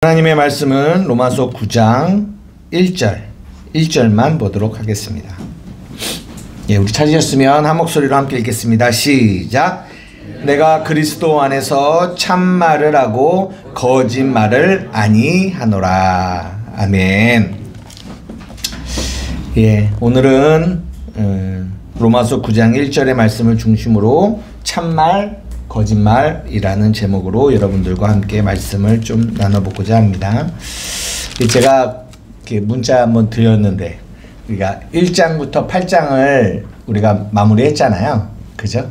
하나님의 말씀은 로마서 9장 1절만 보도록 하겠습니다. 예, 우리 찾으셨으면 한 목소리로 함께 읽겠습니다. 시작. 내가 그리스도 안에서 참말을 하고 거짓말을 아니하노라. 아멘. 예, 오늘은 로마서 9장 1절의 말씀을 중심으로 참말, 거짓말이라는 제목으로 여러분들과 함께 말씀을 좀 나눠보고자 합니다. 제가 이렇게 문자 한번 드렸는데 우리가 1장부터 8장을 우리가 마무리했잖아요. 그죠?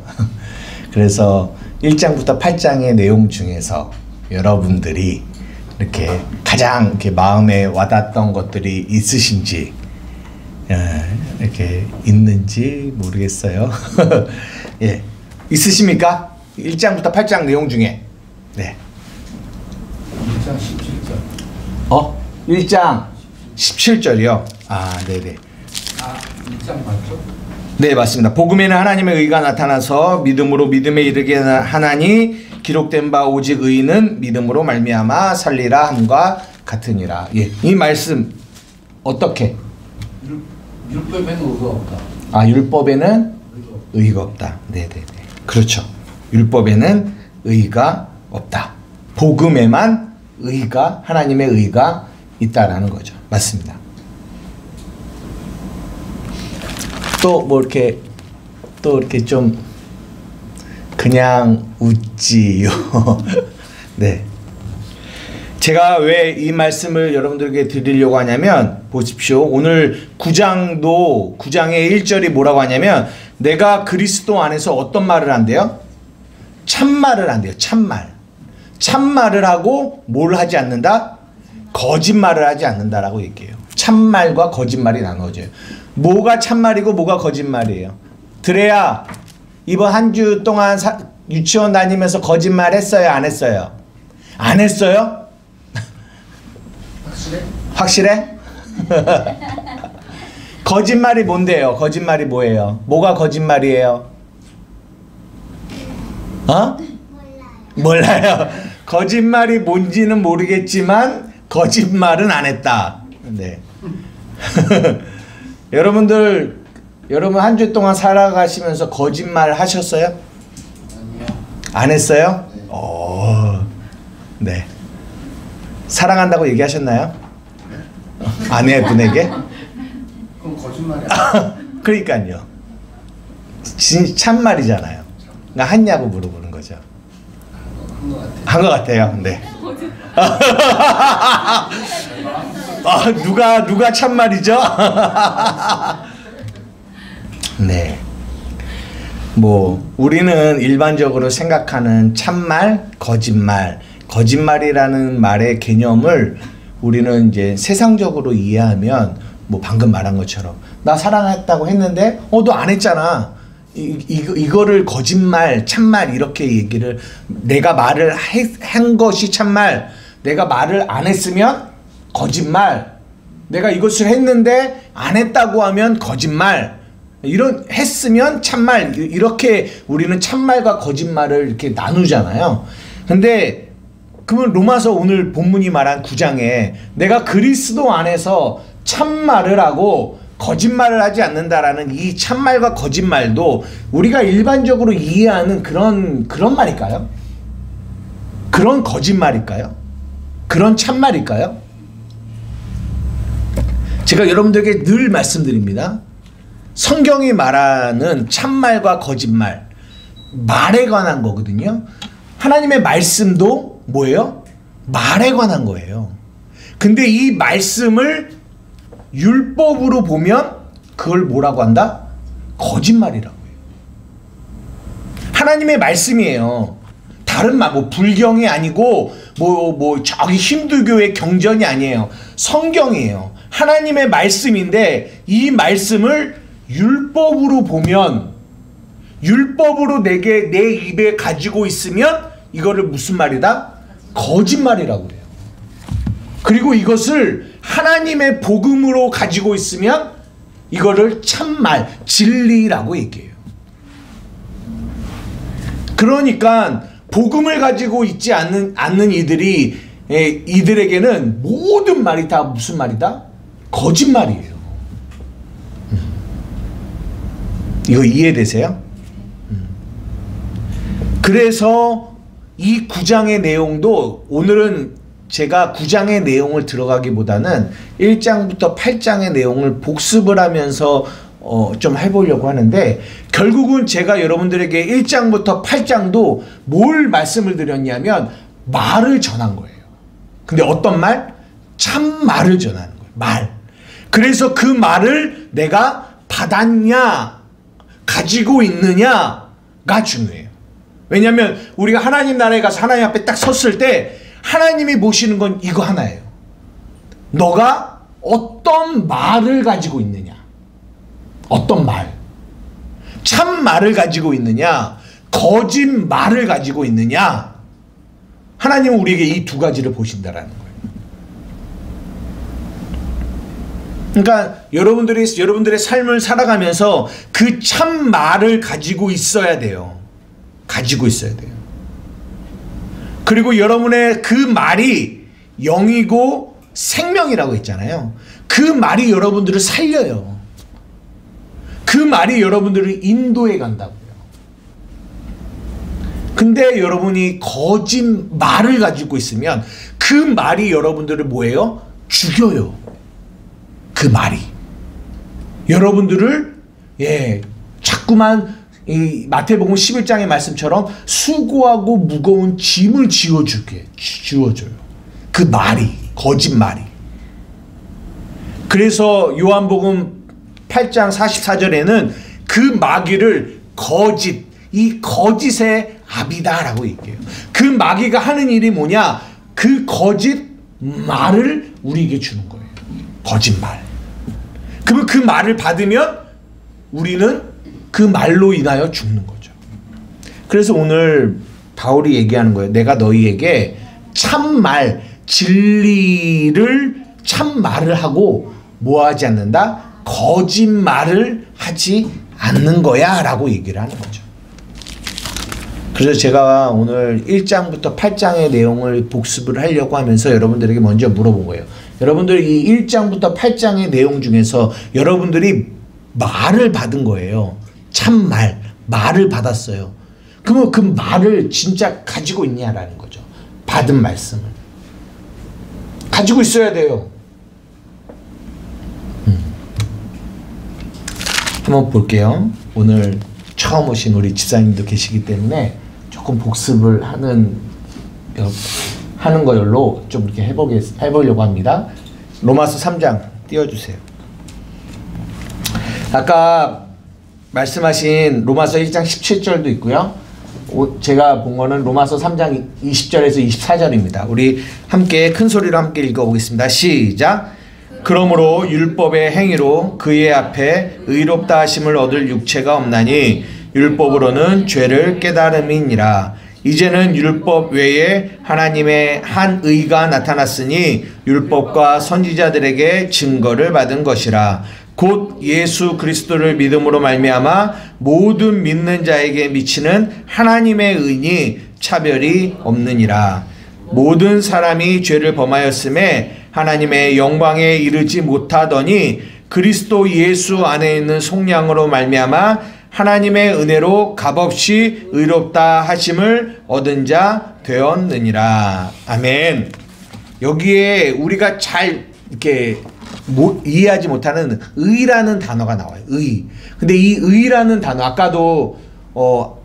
그래서 1장부터 8장의 내용 중에서 여러분들이 이렇게 가장 이렇게 마음에 와닿았던 것들이 있으신지 이렇게 있는지 모르겠어요. 예, 있으십니까? 1장부터 8장 내용 중에. 네. 1장 17절. 1장 17절이요. 아, 네네. 1장 맞죠? 네, 맞습니다. 복음에는 하나님의 의가 나타나서 믿음으로 믿음에 이르게 하나니 기록된 바 오직 의인은 믿음으로 말미암아 살리라 함과 같으니라. 예, 이 말씀 어떻게? 율법에는 의가 없다. 아, 율법에는 의가 없다. 네네네. 그렇죠. 율법에는 의가 없다. 복음에만 의가, 하나님의 의가 있다라는 거죠. 맞습니다. 또 뭐 이렇게 좀 그냥 웃지요. 네. 제가 왜 이 말씀을 여러분들에게 드리려고 하냐면 보십시오. 오늘 9장의 1절이 뭐라고 하냐면 내가 그리스도 안에서 어떤 말을 한대요? 참말을 한대요. 참말을 하고 뭘 하지 않는다? 거짓말을 하지 않는다라고 얘기해요. 참말과 거짓말이 나눠져요. 뭐가 참말이고 뭐가 거짓말이에요? 드레야, 이번 한 주 동안 유치원 다니면서 거짓말 했어요? 안 했어요? 안 했어요? 확실해? 거짓말이 뭔데요? 거짓말이 뭐예요? 뭐가 거짓말이에요? 몰라요. 거짓말이 뭔지는 모르겠지만 거짓말은 안 했다. 네. 여러분 한 주 동안 살아가시면서 거짓말 하셨어요? 아니요. 안 했어요? 네. 네. 사랑한다고 얘기하셨나요? 아내분에게? 그럼 거짓말이야. 그러니까요. 참말이잖아요. 그러니까 했냐고 물어보는 거죠. 한 것 같아요. 네. 누가 참말이죠? 네. 뭐 우리는 일반적으로 생각하는 참말, 거짓말이라는 말의 개념을 우리는 이제 세상적으로 이해하면 뭐 방금 말한 것처럼 나 사랑했다고 했는데 너 안 했잖아. 이거를 거짓말, 참말 이렇게 얘기를 내가 말을 한 것이 참말, 내가 말을 안 했으면 거짓말, 내가 이것을 했는데 안 했다고 하면 거짓말, 했으면 참말, 이렇게 우리는 참말과 거짓말을 이렇게 나누잖아요. 근데 그러면 로마서 오늘 본문이 말한 9장에 내가 그리스도 안에서 참말을 하고 거짓말을 하지 않는다라는 이 참말과 거짓말도 우리가 일반적으로 이해하는 그런 말일까요? 그런 거짓말일까요? 그런 참말일까요? 제가 여러분들에게 늘 말씀드립니다. 성경이 말하는 참말과 거짓말, 말에 관한 거거든요. 하나님의 말씀도 뭐예요? 말에 관한 거예요. 근데 이 말씀을 율법으로 보면 그걸 뭐라고 한다? 거짓말이라고 해요. 하나님의 말씀이에요. 다른 뭐 불경이 아니고 뭐 저기 힌두교의 경전이 아니에요. 성경이에요. 하나님의 말씀인데 이 말씀을 율법으로 보면, 율법으로 내 입에 가지고 있으면 이거를 무슨 말이다? 거짓말이라고 해요. 그리고 이것을 하나님의 복음으로 가지고 있으면 이거를 참말, 진리라고 얘기해요. 그러니까 복음을 가지고 있지 않는 이들이 이들에게는 모든 말이 다 무슨 말이다? 거짓말이에요. 이거 이해되세요? 그래서 이 9장의 내용도 오늘은 제가 9장의 내용을 들어가기보다는 1장부터 8장의 내용을 복습을 하면서 좀 해보려고 하는데, 결국은 제가 여러분들에게 1장부터 8장도 뭘 말씀을 드렸냐면 말을 전한 거예요. 근데 어떤 말? 참 말을 전하는 거예요. 말. 그래서 그 말을 내가 받았냐, 가지고 있느냐가 중요해요. 왜냐하면 우리가 하나님 나라에 가서 하나님 앞에 딱 섰을 때 하나님이 보시는 건 이거 하나예요. 너가 어떤 말을 가지고 있느냐, 어떤 말, 참 말을 가지고 있느냐, 거짓 말을 가지고 있느냐. 하나님은 우리에게 이 두 가지를 보신다라는 거예요. 그러니까 여러분들의 삶을 살아가면서 그 참 말을 가지고 있어야 돼요. 가지고 있어야 돼요. 그리고 여러분의 그 말이 영이고 생명이라고 했잖아요. 그 말이 여러분들을 살려요. 그 말이 여러분들을 인도해 간다고요. 근데 여러분이 거짓 말을 가지고 있으면 그 말이 여러분들을 뭐예요? 죽여요. 그 말이 여러분들을 자꾸만 이 마태복음 11장의 말씀처럼 수고하고 무거운 짐을 지워줘요. 그 말이, 거짓말이. 그래서 요한복음 8장 44절에는 그 마귀를 거짓, 이 거짓의 아비다라고 얘기해요. 그 마귀가 하는 일이 뭐냐? 그 거짓 말을 우리에게 주는 거예요. 거짓말. 그러면 그 말을 받으면 우리는 그 말로 인하여 죽는 거죠. 그래서 오늘 바울이 얘기하는 거예요. 내가 너희에게 참말, 진리를 참말을 하고 뭐하지 않는다? 거짓말을 하지 않는 거야 라고 얘기를 하는 거죠. 그래서 제가 오늘 1장부터 8장의 내용을 복습을 하려고 하면서 여러분들에게 먼저 물어본 거예요. 여러분들 이 1장부터 8장의 내용 중에서 여러분들이 말을 받은 거예요. 참말, 말을 받았어요. 그러면 그 말을 진짜 가지고 있냐라는 거죠. 받은 말씀을 가지고 있어야 돼요. 한번 볼게요. 오늘 처음 오신 우리 집사님도 계시기 때문에 조금 복습을 하는 걸로 좀 이렇게 해보려고 합니다. 로마서 3장 띄워주세요. 아까 말씀하신 로마서 1장 17절도 있고요. 제가 본 거는 로마서 3장 20절에서 24절입니다. 우리 함께 큰 소리로 함께 읽어보겠습니다. 시작. 그러므로 율법의 행위로 그의 앞에 의롭다 하심을 얻을 육체가 없나니 율법으로는 죄를 깨달음이니라. 이제는 율법 외에 하나님의 한 의가 나타났으니 율법과 선지자들에게 증거를 받은 것이라. 곧 예수 그리스도를 믿음으로 말미암아 모든 믿는 자에게 미치는 하나님의 의니 차별이 없느니라. 모든 사람이 죄를 범하였음에 하나님의 영광에 이르지 못하더니 그리스도 예수 안에 있는 속량으로 말미암아 하나님의 은혜로 값없이 의롭다 하심을 얻은 자 되었느니라. 아멘. 여기에 우리가 잘 이렇게 이해하지 못하는 의라는 단어가 나와요. 의. 근데 이 의라는 단어, 아까도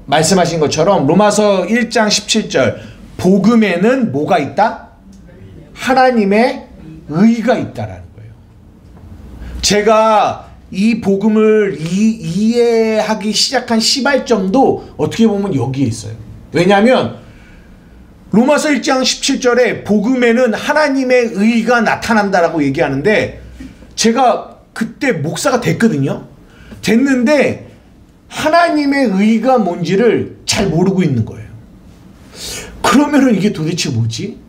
말씀하신 것처럼 로마서 1장 17절 복음에는 뭐가 있다? 하나님의 의가 있다라는 거예요. 제가 이 복음을 이해하기 시작한 시발점도 어떻게 보면 여기에 있어요. 왜냐하면 로마서 1장 17절에 복음에는 하나님의 의가 나타난다라고 얘기하는데 제가 그때 목사가 됐거든요. 됐는데 하나님의 의가 뭔지를 잘 모르고 있는 거예요. 그러면은 이게 도대체 뭐지?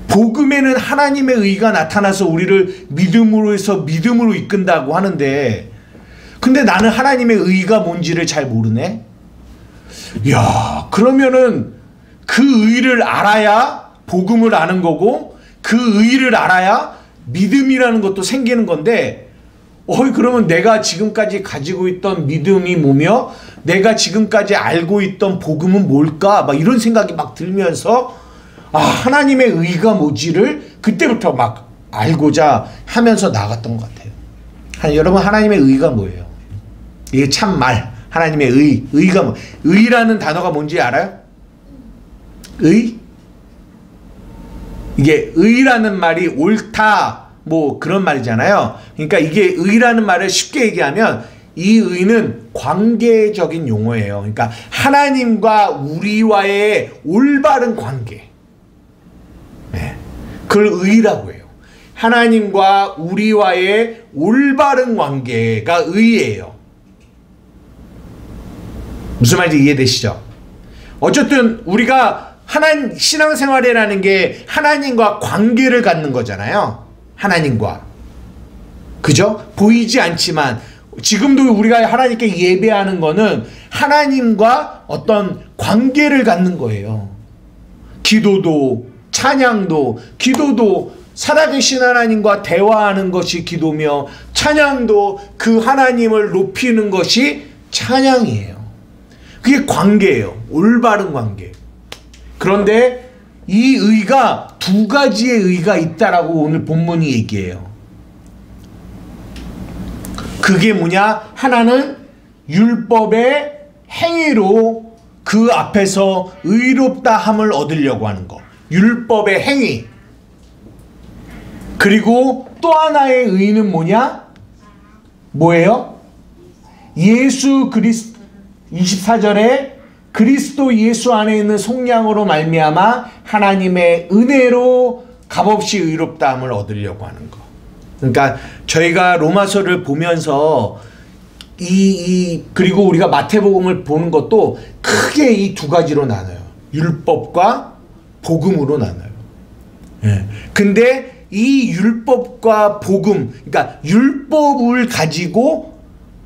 복음에는 하나님의 의가 나타나서 우리를 믿음으로 해서 믿음으로 이끈다고 하는데 근데 나는 하나님의 의가 뭔지를 잘 모르네? 야, 그러면은 그 의를 알아야 복음을 아는 거고 그 의를 알아야 믿음이라는 것도 생기는 건데 그러면 내가 지금까지 가지고 있던 믿음이 뭐며 내가 지금까지 알고 있던 복음은 뭘까? 막 이런 생각이 막 들면서 하나님의 의가 뭐지를 그때부터 막 알고자 하면서 나갔던 것 같아요. 여러분, 하나님의 의가 뭐예요? 이게 참말, 하나님의 의가 뭐? 의라는 단어가 뭔지 알아요? 의? 이게 의라는 말이 옳다 뭐 그런 말이잖아요. 그러니까 이게 의라는 말을 쉽게 얘기하면 이 의는 관계적인 용어예요. 그러니까 하나님과 우리와의 올바른 관계, 그걸 의라고 해요. 하나님과 우리와의 올바른 관계가 의예요. 무슨 말인지 이해되시죠? 어쨌든 우리가 신앙생활이라는 게 하나님과 관계를 갖는 거잖아요. 하나님과. 그죠? 보이지 않지만 지금도 우리가 하나님께 예배하는 거는 하나님과 어떤 관계를 갖는 거예요. 기도도, 찬양도, 기도도 살아계신 하나님과 대화하는 것이 기도며 찬양도 그 하나님을 높이는 것이 찬양이에요. 그게 관계예요. 올바른 관계. 그런데 이 의가 두 가지의 의가 있다라고 오늘 본문이 얘기해요. 그게 뭐냐? 하나는 율법의 행위로 그 앞에서 의롭다함을 얻으려고 하는 거. 율법의 행위. 그리고 또 하나의 의는 뭐냐? 뭐예요? 예수 그리스도 24절에 그리스도 예수 안에 있는 속량으로 말미암아 하나님의 은혜로 값없이 의롭다함을 얻으려고 하는 거. 그러니까 저희가 로마서를 보면서 그리고 우리가 마태복음을 보는 것도 크게 이 두 가지로 나눠요. 율법과 복음으로 나눠요. 근데 이 율법과 복음, 그러니까 율법을 가지고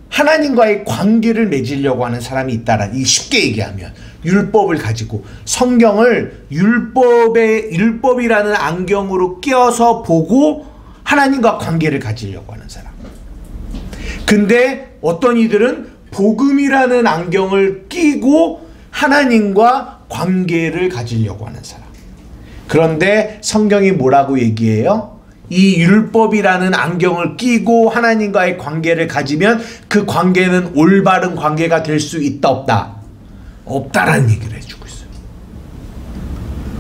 하나님과의 관계를 맺으려고 하는 사람이 있다라. 이 쉽게 얘기하면 율법을 가지고 성경을 율법이라는 안경으로 끼워서 보고 하나님과 관계를 가지려고 하는 사람. 근데 어떤 이들은 복음이라는 안경을 끼고 하나님과 관계를 가지려고 하는 사람. 그런데 성경이 뭐라고 얘기해요? 이 율법이라는 안경을 끼고 하나님과의 관계를 가지면 그 관계는 올바른 관계가 될 수 있다 없다? 없다라는 얘기를 해주고 있어요.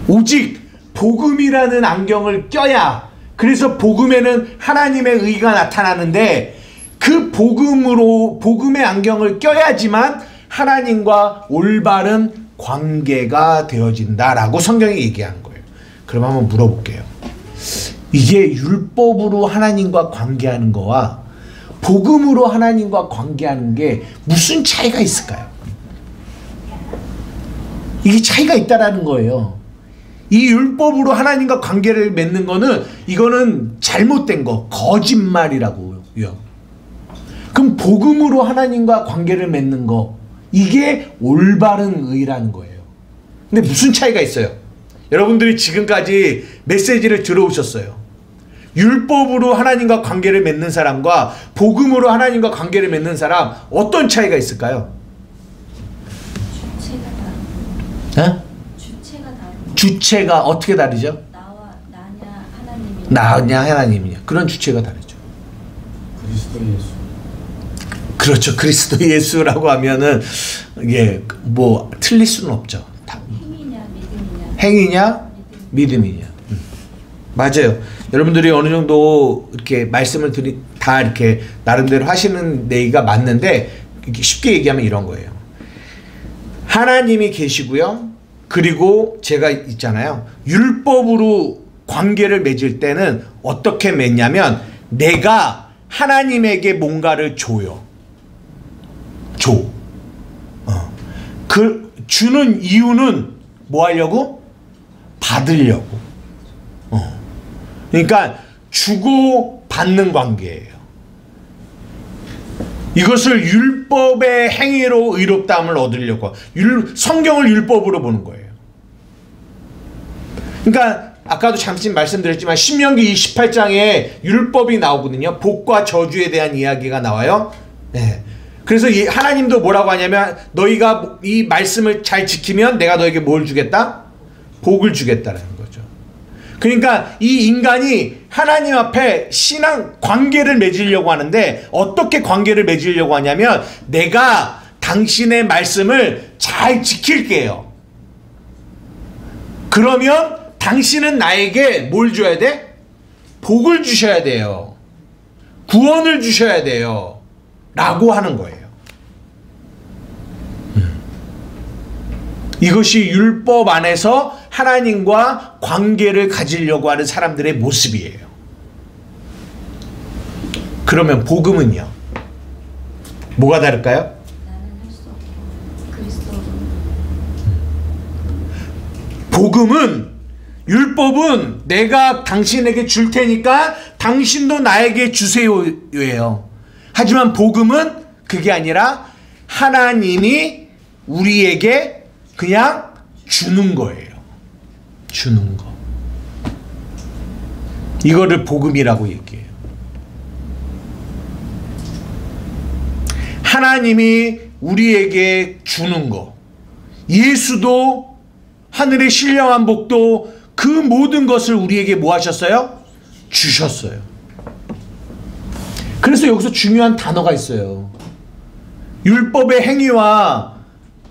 오직 복음이라는 안경을 껴야, 그래서 복음에는 하나님의 의가 나타나는데 그 복음의 안경을 껴야지만 하나님과 올바른 관계가 되어진다라고 성경이 얘기한 거예요. 그럼 한번 물어볼게요. 이게 율법으로 하나님과 관계하는 거와 복음으로 하나님과 관계하는 게 무슨 차이가 있을까요? 이게 차이가 있다라는 거예요. 이 율법으로 하나님과 관계를 맺는 거는 이거는 잘못된 거, 거짓말이라고요. 그럼 복음으로 하나님과 관계를 맺는 거, 이게 올바른 의라는 거예요. 근데 무슨 차이가 있어요? 여러분들이 지금까지 메시지를 들어오셨어요. 율법으로 하나님과 관계를 맺는 사람과 복음으로 하나님과 관계를 맺는 사람, 어떤 차이가 있을까요? 주체가 다르다. 네? 주체가 다르다. 주체가 어떻게 다르죠? 나냐 하나님이냐. 나냐 하나님이냐. 그런 주체가 다르죠. 그리스도 예수. 그렇죠. 그리스도 예수라고 하면은 이게 뭐 틀릴 수는 없죠. 행위냐 믿음이냐. 행위냐 믿음이냐. 맞아요. 여러분들이 어느 정도 이렇게 말씀을 다 이렇게 나름대로 하시는 내가 맞는데, 쉽게 얘기하면 이런 거예요. 하나님이 계시고요. 그리고 제가 있잖아요. 율법으로 관계를 맺을 때는 어떻게 맺냐면 내가 하나님에게 뭔가를 줘요. 그 주는 이유는 뭐 하려고? 받으려고. 그러니까 주고 받는 관계예요. 이것을 율법의 행위로 의롭다함을 얻으려고. 성경을 율법으로 보는 거예요. 그러니까 아까도 잠시 말씀드렸지만 신명기 28장에 율법이 나오거든요. 복과 저주에 대한 이야기가 나와요. 네. 그래서 하나님도 뭐라고 하냐면 너희가 이 말씀을 잘 지키면 내가 너에게 뭘 주겠다? 복을 주겠다라는 거죠. 그러니까 이 인간이 하나님 앞에 신앙 관계를 맺으려고 하는데 어떻게 관계를 맺으려고 하냐면 내가 당신의 말씀을 잘 지킬게요. 그러면 당신은 나에게 뭘 줘야 돼? 복을 주셔야 돼요. 구원을 주셔야 돼요. 라고 하는 거예요. 이것이 율법 안에서 하나님과 관계를 가지려고 하는 사람들의 모습이에요. 그러면 복음은요? 뭐가 다를까요? 나는 할 수 없고 그리스도로. 복음은 율법은 내가 당신에게 줄 테니까 당신도 나에게 주세요예요. 하지만 복음은 그게 아니라 하나님이 우리에게 그냥 주는 거예요. 주는 거. 이거를 복음이라고 얘기해요. 하나님이 우리에게 주는 거. 예수도 하늘의 신령한 복도 그 모든 것을 우리에게 뭐 하셨어요? 주셨어요. 그래서 여기서 중요한 단어가 있어요. 율법의 행위와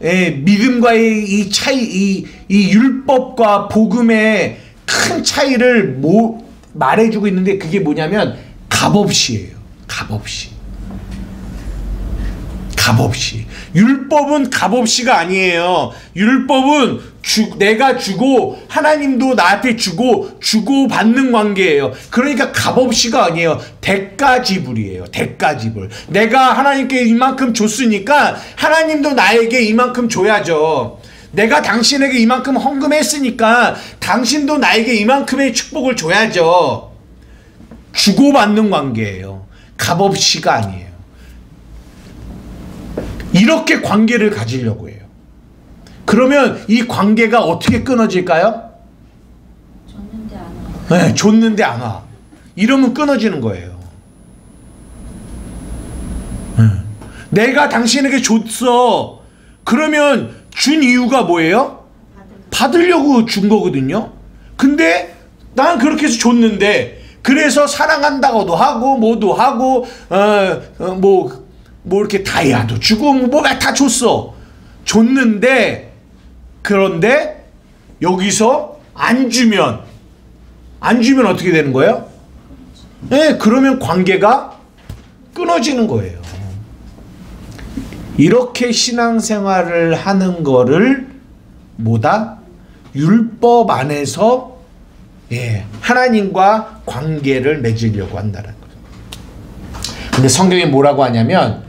믿음과의 이 차이, 이 율법과 복음의 큰 차이를 말해주고 있는데 그게 뭐냐면 값없이에요. 값없이. 값없이. 율법은 값없이가 아니에요. 율법은 내가 주고 하나님도 나한테 주고 받는 관계예요. 그러니까 값없이가 아니에요. 대가 지불이에요. 대가 지불. 내가 하나님께 이만큼 줬으니까 하나님도 나에게 이만큼 줘야죠. 내가 당신에게 이만큼 헌금했으니까 당신도 나에게 이만큼의 축복을 줘야죠. 주고받는 관계예요. 값없이가 아니에요. 이렇게 관계를 가지려고 해요. 그러면 이 관계가 어떻게 끊어질까요? 줬는데 안 와. 네, 줬는데 안 와. 이러면 끊어지는 거예요. 내가 당신에게 줬어. 그러면 준 이유가 뭐예요? 받으려고 준 거거든요. 근데 난 그렇게 해서 줬는데 그래서 사랑한다고도 하고 뭐도 하고 뭐 이렇게 다이아도 주고 뭐가 다 줬어. 줬는데 그런데 여기서 안 주면 어떻게 되는 거예요? 네, 그러면 관계가 끊어지는 거예요. 이렇게 신앙생활을 하는 거를 뭐다? 율법 안에서 하나님과 관계를 맺으려고 한다는 거죠. 근데 성경이 뭐라고 하냐면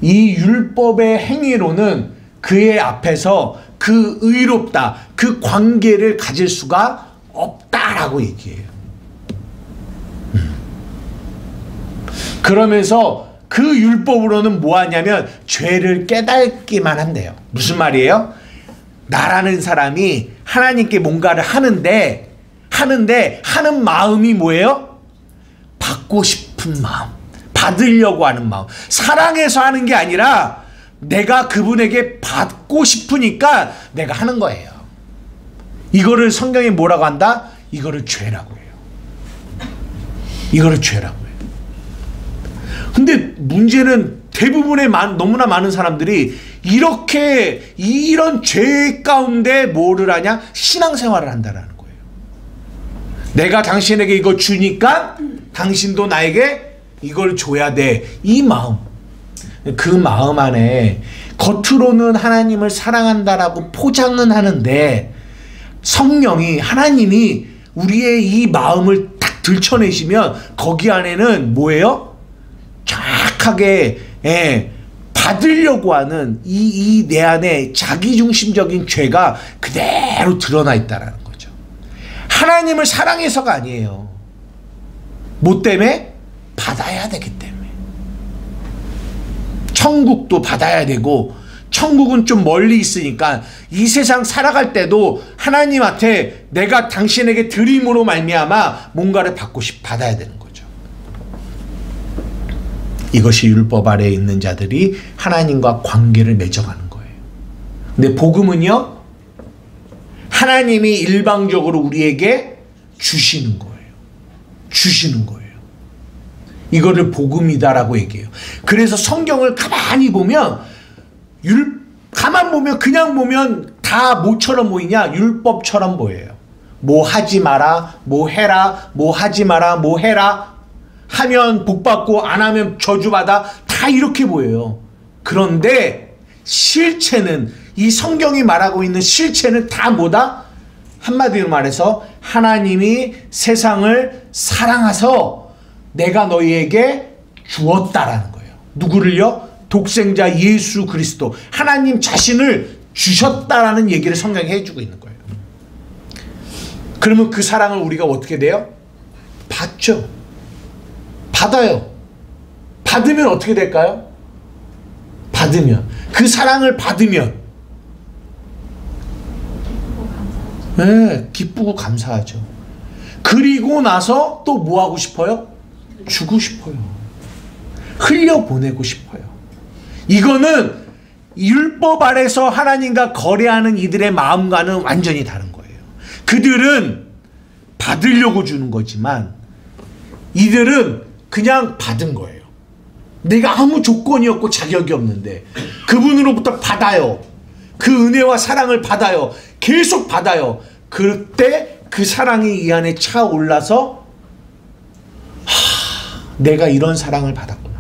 이 율법의 행위로는 그의 앞에서 그 의롭다, 그 관계를 가질 수가 없다라고 얘기해요. 그러면서 그 율법으로는 뭐 하냐면 죄를 깨닫기만 한대요. 무슨 말이에요? 나라는 사람이 하나님께 뭔가를 하는데 하는 마음이 뭐예요? 받고 싶은 마음, 받으려고 하는 마음, 사랑해서 하는 게 아니라 내가 그분에게 받고 싶으니까 내가 하는 거예요. 이거를 성경이 뭐라고 한다? 이거를 죄라고 해요. 이거를 죄라고 해요. 근데 문제는 대부분의 너무나 많은 사람들이 이런 죄 가운데 뭐를 하냐? 신앙생활을 한다라는 거예요. 내가 당신에게 이거 주니까 당신도 나에게 이걸 줘야 돼. 이 마음. 그 마음 안에 겉으로는 하나님을 사랑한다라고 포장은 하는데 성령이 하나님이 우리의 이 마음을 딱 들춰내시면 거기 안에는 뭐예요? 정확하게 받으려고 하는 이 내 안에 자기중심적인 죄가 그대로 드러나 있다라는 거죠. 하나님을 사랑해서가 아니에요. 뭐 때문에? 받아야 되기 때문에. 천국도 받아야 되고 천국은 좀 멀리 있으니까 이 세상 살아갈 때도 하나님한테 내가 당신에게 드림으로 말미암아 뭔가를 받아야 되는 거죠. 이것이 율법 아래에 있는 자들이 하나님과 관계를 맺어가는 거예요. 근데 복음은요, 하나님이 일방적으로 우리에게 주시는 거예요. 주시는 거예요. 이거를 복음이다라고 얘기해요. 그래서 성경을 가만히 보면 가만 보면 그냥 보면 다 뭐처럼 보이냐? 율법처럼 보여요. 뭐 하지 마라, 뭐 해라, 뭐 하지 마라, 뭐 해라, 하면 복받고 안 하면 저주받아, 다 이렇게 보여요. 그런데 실체는, 이 성경이 말하고 있는 실체는 다 뭐다? 한마디로 말해서 하나님이 세상을 사랑하사 내가 너희에게 주었다라는 거예요. 누구를요? 독생자 예수 그리스도, 하나님 자신을 주셨다라는 얘기를 성경이 해주고 있는 거예요. 그러면 그 사랑을 우리가 어떻게 돼요? 받죠. 받아요. 받으면 어떻게 될까요? 받으면, 그 사랑을 받으면 네, 기쁘고 감사하죠. 그리고 나서 또 뭐 하고 싶어요? 주고 싶어요. 흘려보내고 싶어요. 이거는 율법 아래서 하나님과 거래하는 이들의 마음과는 완전히 다른 거예요. 그들은 받으려고 주는 거지만 이들은 그냥 받은 거예요. 내가 아무 조건이 없고 자격이 없는데 그분으로부터 받아요. 그 은혜와 사랑을 받아요. 계속 받아요. 그때 그 사랑이 이 안에 차올라서 내가 이런 사랑을 받았구나.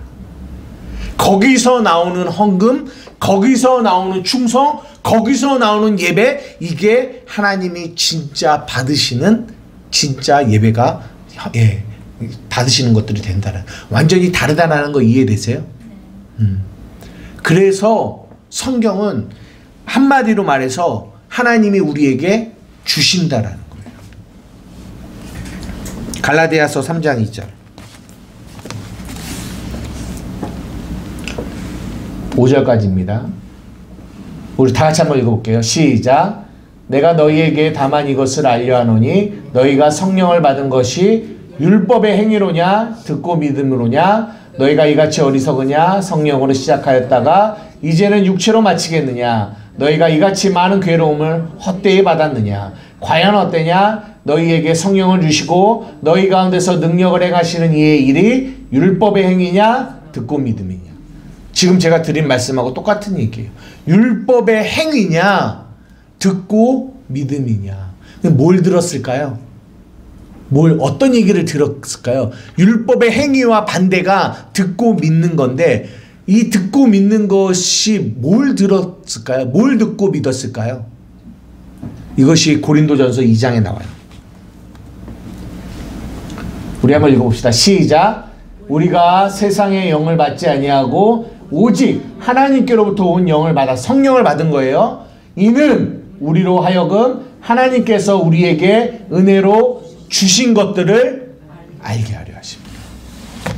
거기서 나오는 헌금, 거기서 나오는 충성, 거기서 나오는 예배, 이게 하나님이 진짜 받으시는 진짜 예배가, 예, 받으시는 것들이 된다는, 완전히 다르다는 거 이해되세요? 그래서 성경은 한마디로 말해서 하나님이 우리에게 주신다라는 거예요. 갈라디아서 3장 2절 5절까지입니다. 우리 다 같이 한번 읽어볼게요. 시작. 내가 너희에게 다만 이것을 알려하노니 너희가 성령을 받은 것이 율법의 행위로냐 듣고 믿음으로냐, 너희가 이같이 어리석으냐 성령으로 시작하였다가 이제는 육체로 마치겠느냐, 너희가 이같이 많은 괴로움을 헛되이 받았느냐. 과연 어때냐? 너희에게 성령을 주시고 너희 가운데서 능력을 행하시는 이의 일이 율법의 행위냐 듣고 믿음이냐. 지금 제가 드린 말씀하고 똑같은 얘기예요. 율법의 행위냐 듣고 믿음이냐. 뭘 들었을까요? 어떤 얘기를 들었을까요? 율법의 행위와 반대가 듣고 믿는 건데, 이 듣고 믿는 것이 뭘 들었을까요? 뭘 듣고 믿었을까요? 이것이 고린도전서 2장에 나와요. 우리 한번 읽어봅시다. 시작. 우리가 세상의 영을 받지 아니하고 오직 하나님께로부터 온 영을 받아, 성령을 받은 거예요. 이는 우리로 하여금 하나님께서 우리에게 은혜로 주신 것들을 알게 하려 하십니다.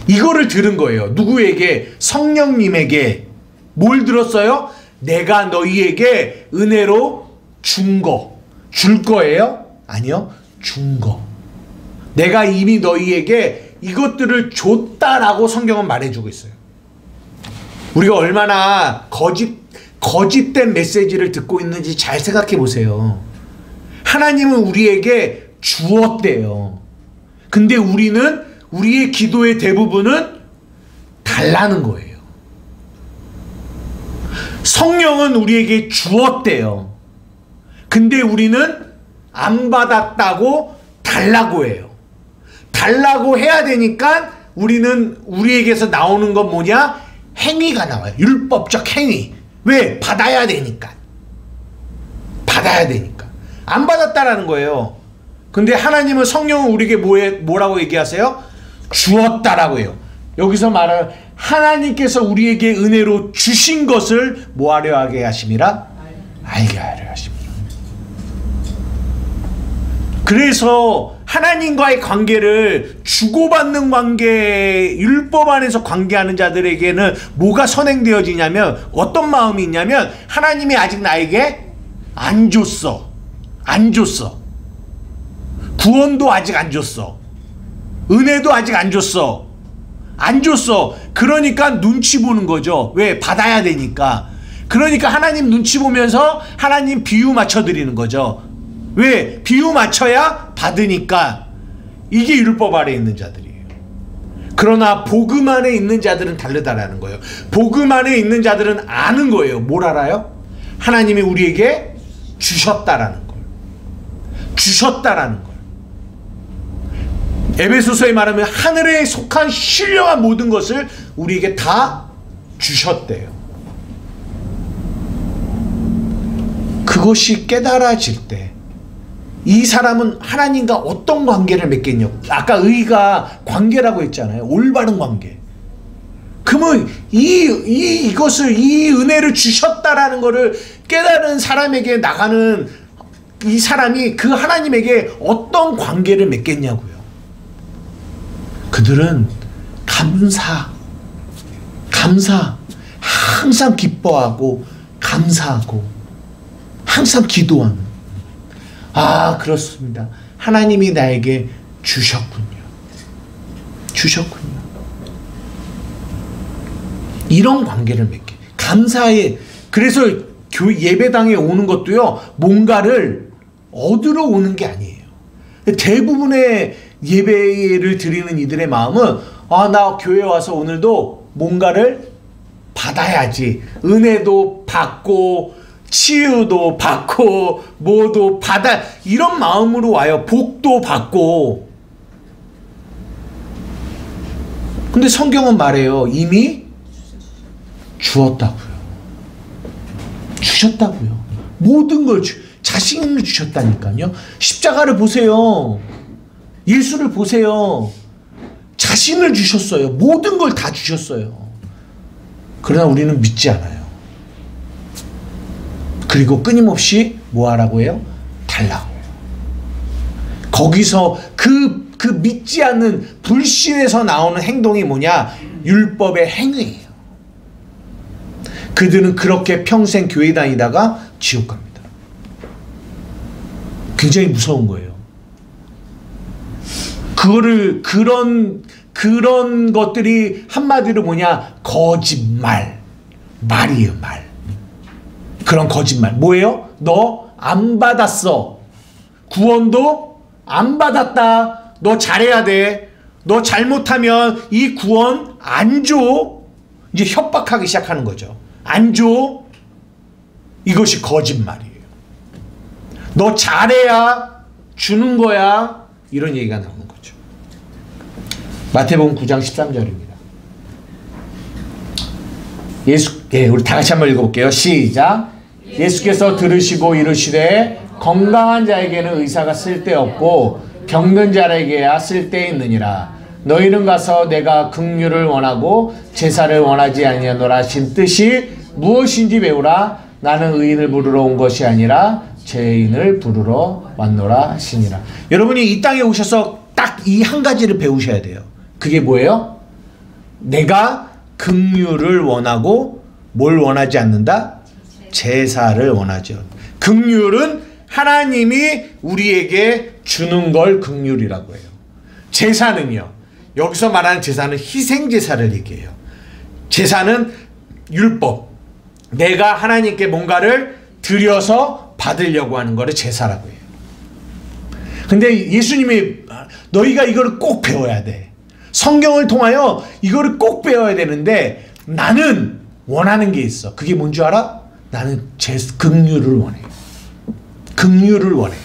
이거를 들은 거예요. 누구에게? 성령님에게. 뭘 들었어요? 내가 너희에게 은혜로 준 거. 줄 거예요? 아니요. 준 거. 내가 이미 너희에게 이것들을 줬다라고 성경은 말해주고 있어요. 우리가 얼마나 거짓된 메시지를 듣고 있는지 잘 생각해 보세요. 하나님은 우리에게 주었대요. 근데 우리는, 우리의 기도의 대부분은 달라는 거예요. 성령은 우리에게 주었대요. 근데 우리는 안 받았다고 달라고 해요. 달라고 해야 되니까 우리는, 우리에게서 나오는 건 뭐냐? 행위가 나와요. 율법적 행위. 왜? 받아야 되니까. 받아야 되니까. 안 받았다라는 거예요. 근데 하나님은, 성령은 우리에게 뭐라고 얘기하세요? 주었다라고 해요. 여기서 말하는 하나님께서 우리에게 은혜로 주신 것을 뭐하려 하게 하심이라? 알게 하려 하십니다. 그래서 하나님과의 관계를 주고받는 관계, 율법 안에서 관계하는 자들에게는 뭐가 선행되어지냐면 어떤 마음이 있냐면 하나님이 아직 나에게 안 줬어. 안 줬어. 구원도 아직 안 줬어. 은혜도 아직 안 줬어. 안 줬어. 그러니까 눈치 보는 거죠. 왜? 받아야 되니까. 그러니까 하나님 눈치 보면서 하나님 비유 맞춰드리는 거죠. 왜? 비유 맞춰야 받으니까. 이게 율법 아래 있는 자들이에요. 그러나 복음 안에 있는 자들은 다르다라는 거예요. 복음 안에 있는 자들은 아는 거예요. 뭘 알아요? 하나님이 우리에게 주셨다라는 걸. 주셨다라는 걸. 에베소서에 말하면 하늘에 속한 신령한 모든 것을 우리에게 다 주셨대요. 그것이 깨달아질 때 이 사람은 하나님과 어떤 관계를 맺겠냐고. 아까 의가 관계라고 했잖아요. 올바른 관계. 그러면 이것을, 이 은혜를 주셨다라는 것을 깨달은 사람에게 나가는 이 사람이 그 하나님에게 어떤 관계를 맺겠냐고요. 그들은 감사, 항상 기뻐하고 감사하고 항상 기도하는. 아, 그렇습니다. 하나님이 나에게 주셨군요. 이런 관계를 맺게. 감사해. 그래서 예배당에 오는 것도요, 뭔가를 얻으러 오는 게 아니에요. 대부분의 예배를 드리는 이들의 마음은, 아, 나 교회 와서 오늘도 뭔가를 받아야지. 은혜도 받고 치유도 받고 뭐도 받아, 이런 마음으로 와요. 복도 받고. 근데 성경은 말해요. 이미 주었다고요. 주셨다고요. 모든 걸 자신을 주셨다니까요. 십자가를 보세요. 예수를 보세요. 자신을 주셨어요. 모든 걸 다 주셨어요. 그러나 우리는 믿지 않아요. 그리고 끊임없이 뭐 하라고 해요? 달라고 해요. 거기서 그 믿지 않는 불신에서 나오는 행동이 뭐냐? 율법의 행위예요. 그들은 그렇게 평생 교회 다니다가 지옥 갑니다. 굉장히 무서운 거예요. 그거를, 그런 것들이 한마디로 뭐냐? 거짓말. 말이에요, 말. 그런 거짓말. 뭐예요? 너 안 받았어. 구원도 안 받았다. 너 잘해야 돼. 너 잘못하면 이 구원 안 줘. 이제 협박하기 시작하는 거죠. 안 줘. 이것이 거짓말이에요. 너 잘해야 주는 거야. 이런 얘기가 나오는 거죠. 마태복음 9장 13절입니다. 우리 다 같이 한번 읽어볼게요. 시작. 예수께서 들으시고 이르시되 건강한 자에게는 의사가 쓸데없고 병든 자에게야 쓸데있느니라. 너희는 가서 내가 긍휼을 원하고 제사를 원하지 아니하노라 하신 뜻이 무엇인지 배우라. 나는 의인을 부르러 온 것이 아니라 죄인을 부르러 왔노라 하시니라. 여러분이 이 땅에 오셔서 딱 이 한 가지를 배우셔야 돼요. 그게 뭐예요? 내가 긍휼을 원하고 뭘 원하지 않는다? 제사를 원하죠. 긍휼은 하나님이 우리에게 주는 걸 긍휼이라고 해요. 제사는요, 여기서 말하는 제사는 희생제사를 얘기해요. 제사는 율법, 내가 하나님께 뭔가를 드려서 받으려고 하는 거를 제사라고 해요. 근데 예수님이 너희가 이거를 꼭 배워야 돼. 성경을 통하여 이거를 꼭 배워야 되는데 나는 원하는 게 있어. 그게 뭔 줄 알아? 나는 긍휼을 원해. 긍휼을 원해.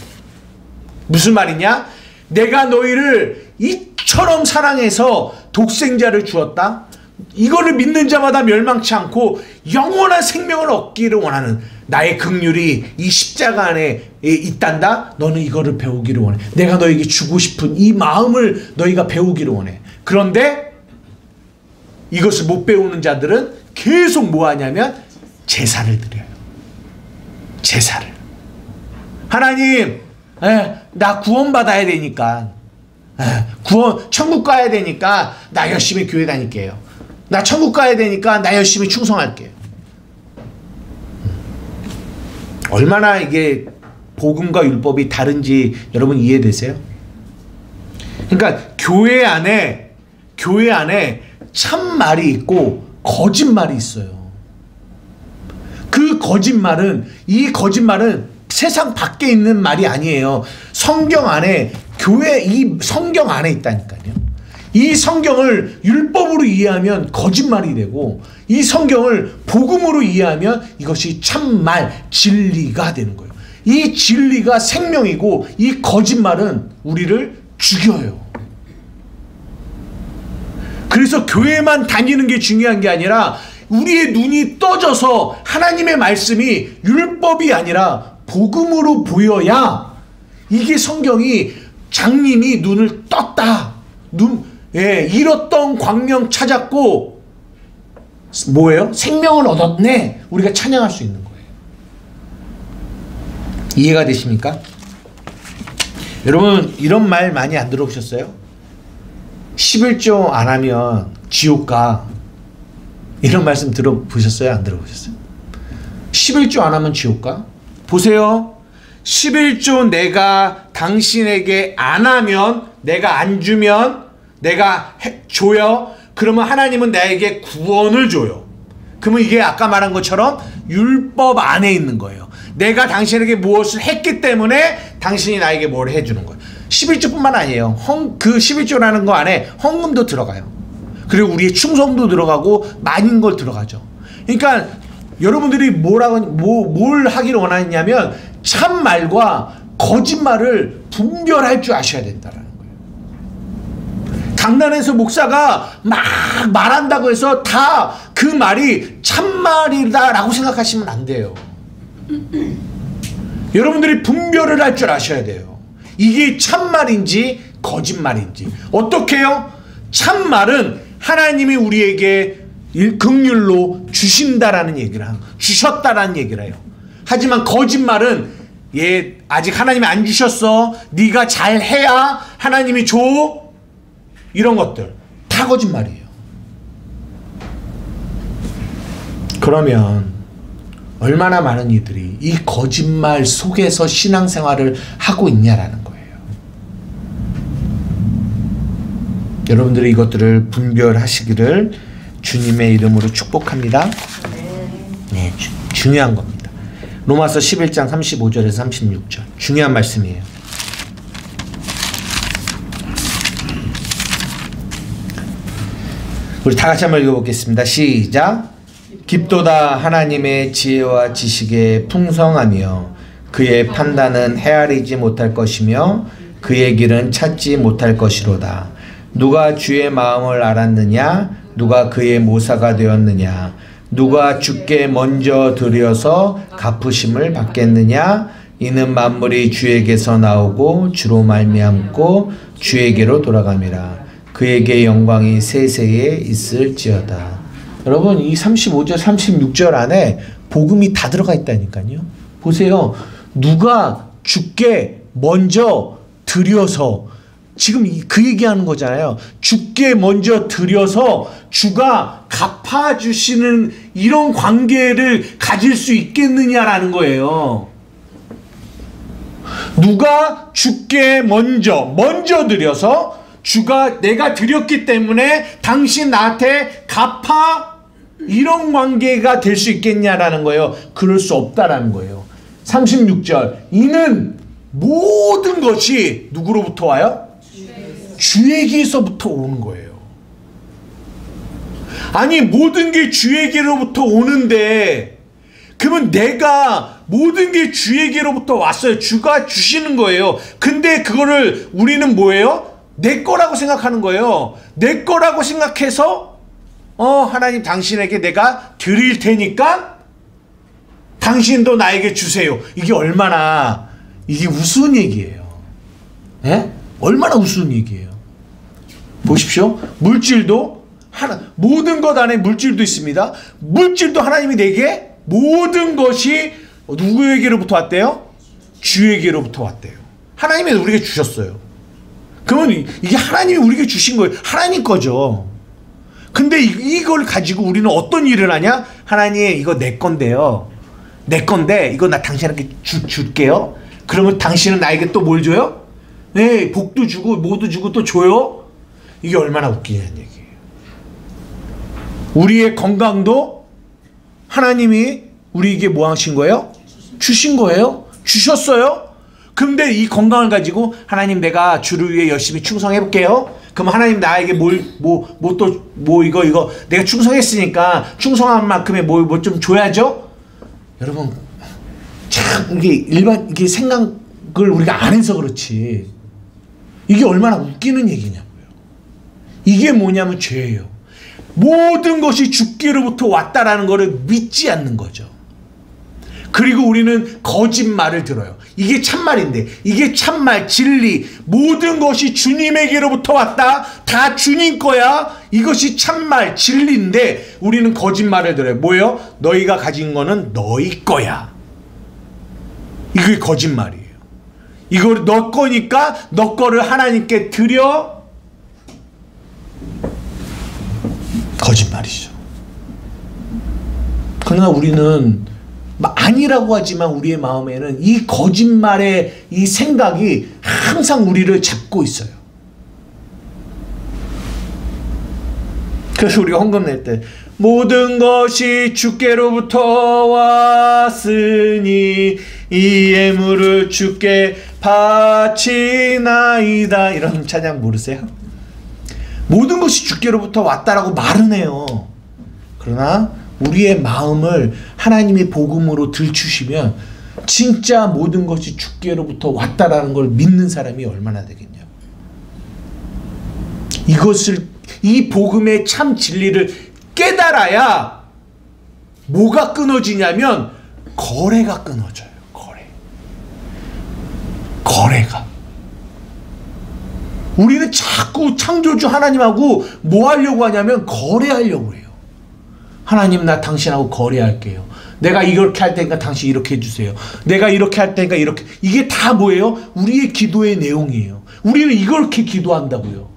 무슨 말이냐? 내가 너희를 이처럼 사랑해서 독생자를 주었다. 이거를 믿는 자마다 멸망치 않고 영원한 생명을 얻기를 원하는 나의 긍휼이 이 십자가 안에 있단다. 너는 이거를 배우기를 원해. 내가 너에게 주고 싶은 이 마음을 너희가 배우기를 원해. 그런데 이것을 못 배우는 자들은 계속 뭐 하냐면 제사를 드려요. 제사를. 하나님, 나 구원받아야 되니까 구원 천국 가야 되니까 나 열심히 교회 다닐게요. 나 천국 가야 되니까 나 열심히 충성할게요. 얼마나 이게 복음과 율법이 다른지 여러분 이해되세요? 그러니까 교회 안에 참말이 있고 거짓말이 있어요. 그 거짓말은 세상 밖에 있는 말이 아니에요. 성경 안에, 교회 이 성경 안에 있다니까요. 이 성경을 율법으로 이해하면 거짓말이 되고, 이 성경을 복음으로 이해하면 이것이 참말, 진리가 되는 거예요. 이 진리가 생명이고, 이 거짓말은 우리를 죽여요. 그래서 교회만 다니는 게 중요한 게 아니라 우리의 눈이 떠져서 하나님의 말씀이 율법이 아니라 복음으로 보여야, 이게 성경이 장님이 눈을 떴다, 잃었던 광명 찾았고 뭐예요? 생명을 얻었네, 우리가 찬양할 수 있는 거예요. 이해가 되십니까? 여러분 이런 말 많이 안 들어보셨어요? 11조 안 하면 지옥 가, 이런 말씀 들어보셨어요? 안 들어보셨어요? 11조 안 하면 지옥 가? 보세요. 11조 내가 당신에게 안 하면, 내가 안 주면, 내가 줘요. 그러면 하나님은 나에게 구원을 줘요. 그러면 이게 아까 말한 것처럼 율법 안에 있는 거예요. 내가 당신에게 무엇을 했기 때문에 당신이 나에게 뭘 해주는 거예요. 11조뿐만 아니에요. 그 11조라는 거 안에 헌금도 들어가요. 그리고 우리의 충성도 들어가고 많은 걸 들어가죠. 그러니까 여러분들이 뭘 하기를 원하냐면 참말과 거짓말을 분별할 줄 아셔야 된다는 거예요. 강단에서 목사가 막 말한다고 해서 다 그 말이 참말이다라고 생각하시면 안 돼요. 여러분들이 분별을 할 줄 아셔야 돼요. 이게 참말인지 거짓말인지. 어떻게 해요? 참말은 하나님이 우리에게 긍휼로 주신다라는 얘기를 하는, 주셨다라는 얘기를 해요. 하지만 거짓말은 아직 하나님이 안 주셨어, 네가 잘해야 하나님이 줘, 이런 것들 다 거짓말이에요. 그러면 얼마나 많은 이들이 이 거짓말 속에서 신앙생활을 하고 있냐라는 거예요. 여러분들이 이것들을 분별하시기를 주님의 이름으로 축복합니다. 네, 중요한 겁니다. 로마서 11장 35절에서 36절 중요한 말씀이에요. 우리 다 같이 한번 읽어보겠습니다. 시작. 깊도다 하나님의 지혜와 지식에 풍성하며 그의 판단은 헤아리지 못할 것이며 그의 길은 찾지 못할 것이로다. 누가 주의 마음을 알았느냐? 누가 그의 모사가 되었느냐? 누가 주께 먼저 드려서 갚으심을 받겠느냐? 이는 만물이 주에게서 나오고 주로 말미암고 주에게로 돌아감이라. 그에게 영광이 세세에 있을지어다. 여러분 이 35절 36절 안에 복음이 다 들어가 있다니까요. 보세요. 누가 주께 먼저 드려서, 지금 그 얘기하는 거잖아요. 주께 먼저 드려서 주가 갚아주시는 이런 관계를 가질 수 있겠느냐라는 거예요. 누가 주께 먼저 드려서, 주가 내가 드렸기 때문에 당신 나한테 갚아, 이런 관계가 될 수 있겠냐라는 거예요. 그럴 수 없다라는 거예요. 36절 이는 모든 것이 누구로부터 와요? 주에게서부터 오는 거예요. 아니 모든 게 주에게로부터 오는데, 그러면 내가 모든 게 주에게로부터 왔어요. 주가 주시는 거예요. 근데 그거를 우리는 뭐예요? 내 거라고 생각하는 거예요. 내 거라고 생각해서 하나님 당신에게 내가 드릴 테니까 당신도 나에게 주세요. 이게 얼마나, 이게 우스운 얘기예요. 예? 얼마나 우스운 얘기예요. 보십시오. 물질도 모든 것 안에 물질도 있습니다. 물질도 하나님이 내게 모든 것이 누구에게로부터 왔대요? 주에게로부터 왔대요. 하나님이 우리에게 주셨어요. 그러면 이게 하나님이 우리에게 주신 거예요. 하나님 거죠. 근데 이걸 가지고 우리는 어떤 일을 하냐? 하나님, 이거 내 건데요. 내 건데 이거 나 당신한테 줄게요. 그러면 당신은 나에게 또 뭘 줘요? 네, 복도 주고 뭐도 주고 또 줘요. 이게 얼마나 웃기냐는 얘기예요. 우리의 건강도 하나님이 우리에게 뭐 하신 거예요? 주신 거예요. 주셨어요. 근데 이 건강을 가지고 하나님, 내가 주를 위해 열심히 충성해 볼게요. 그럼 하나님 나에게 이거 내가 충성했으니까 충성한 만큼의 뭐 좀 줘야죠. 여러분, 참 이게 생각을 우리가 안 해서 그렇지, 이게 얼마나 웃기는 얘기냐고요. 이게 뭐냐면 죄예요. 모든 것이 주께로부터 왔다라는 것을 믿지 않는 거죠. 그리고 우리는 거짓말을 들어요. 이게 참말인데, 이게 참말, 진리, 모든 것이 주님에게로부터 왔다, 다 주님 거야, 이것이 참말, 진리인데 우리는 거짓말을 들어요. 뭐예요? 너희가 가진 거는 너희 거야. 이게 거짓말이에요. 이걸 너 거니까 너 거를 하나님께 드려. 거짓말이죠. 그러나 우리는 아니라고 하지만 우리의 마음에는 이 거짓말의 이 생각이 항상 우리를 잡고 있어요. 그래서 우리가 헌금 낼 때 모든 것이 주께로부터 왔으니 이 예물을 주께 바치나이다, 이런 찬양 모르세요? 모든 것이 주께로부터 왔다라고 말은 해요. 그러나 우리의 마음을 하나님의 복음으로 들추시면 진짜 모든 것이 주께로부터 왔다라는 걸 믿는 사람이 얼마나 되겠냐. 이 복음의 참 진리를 깨달아야 뭐가 끊어지냐면 거래가 끊어져요. 거래가. 우리는 자꾸 창조주 하나님하고 뭐 하려고 하냐면 거래하려고 해요. 하나님, 나 당신하고 거래할게요. 내가 이렇게 할 테니까 당신 이렇게 해주세요. 내가 이렇게 할 테니까 이렇게. 이게 다 뭐예요? 우리의 기도의 내용이에요. 우리는 이렇게 기도한다고요.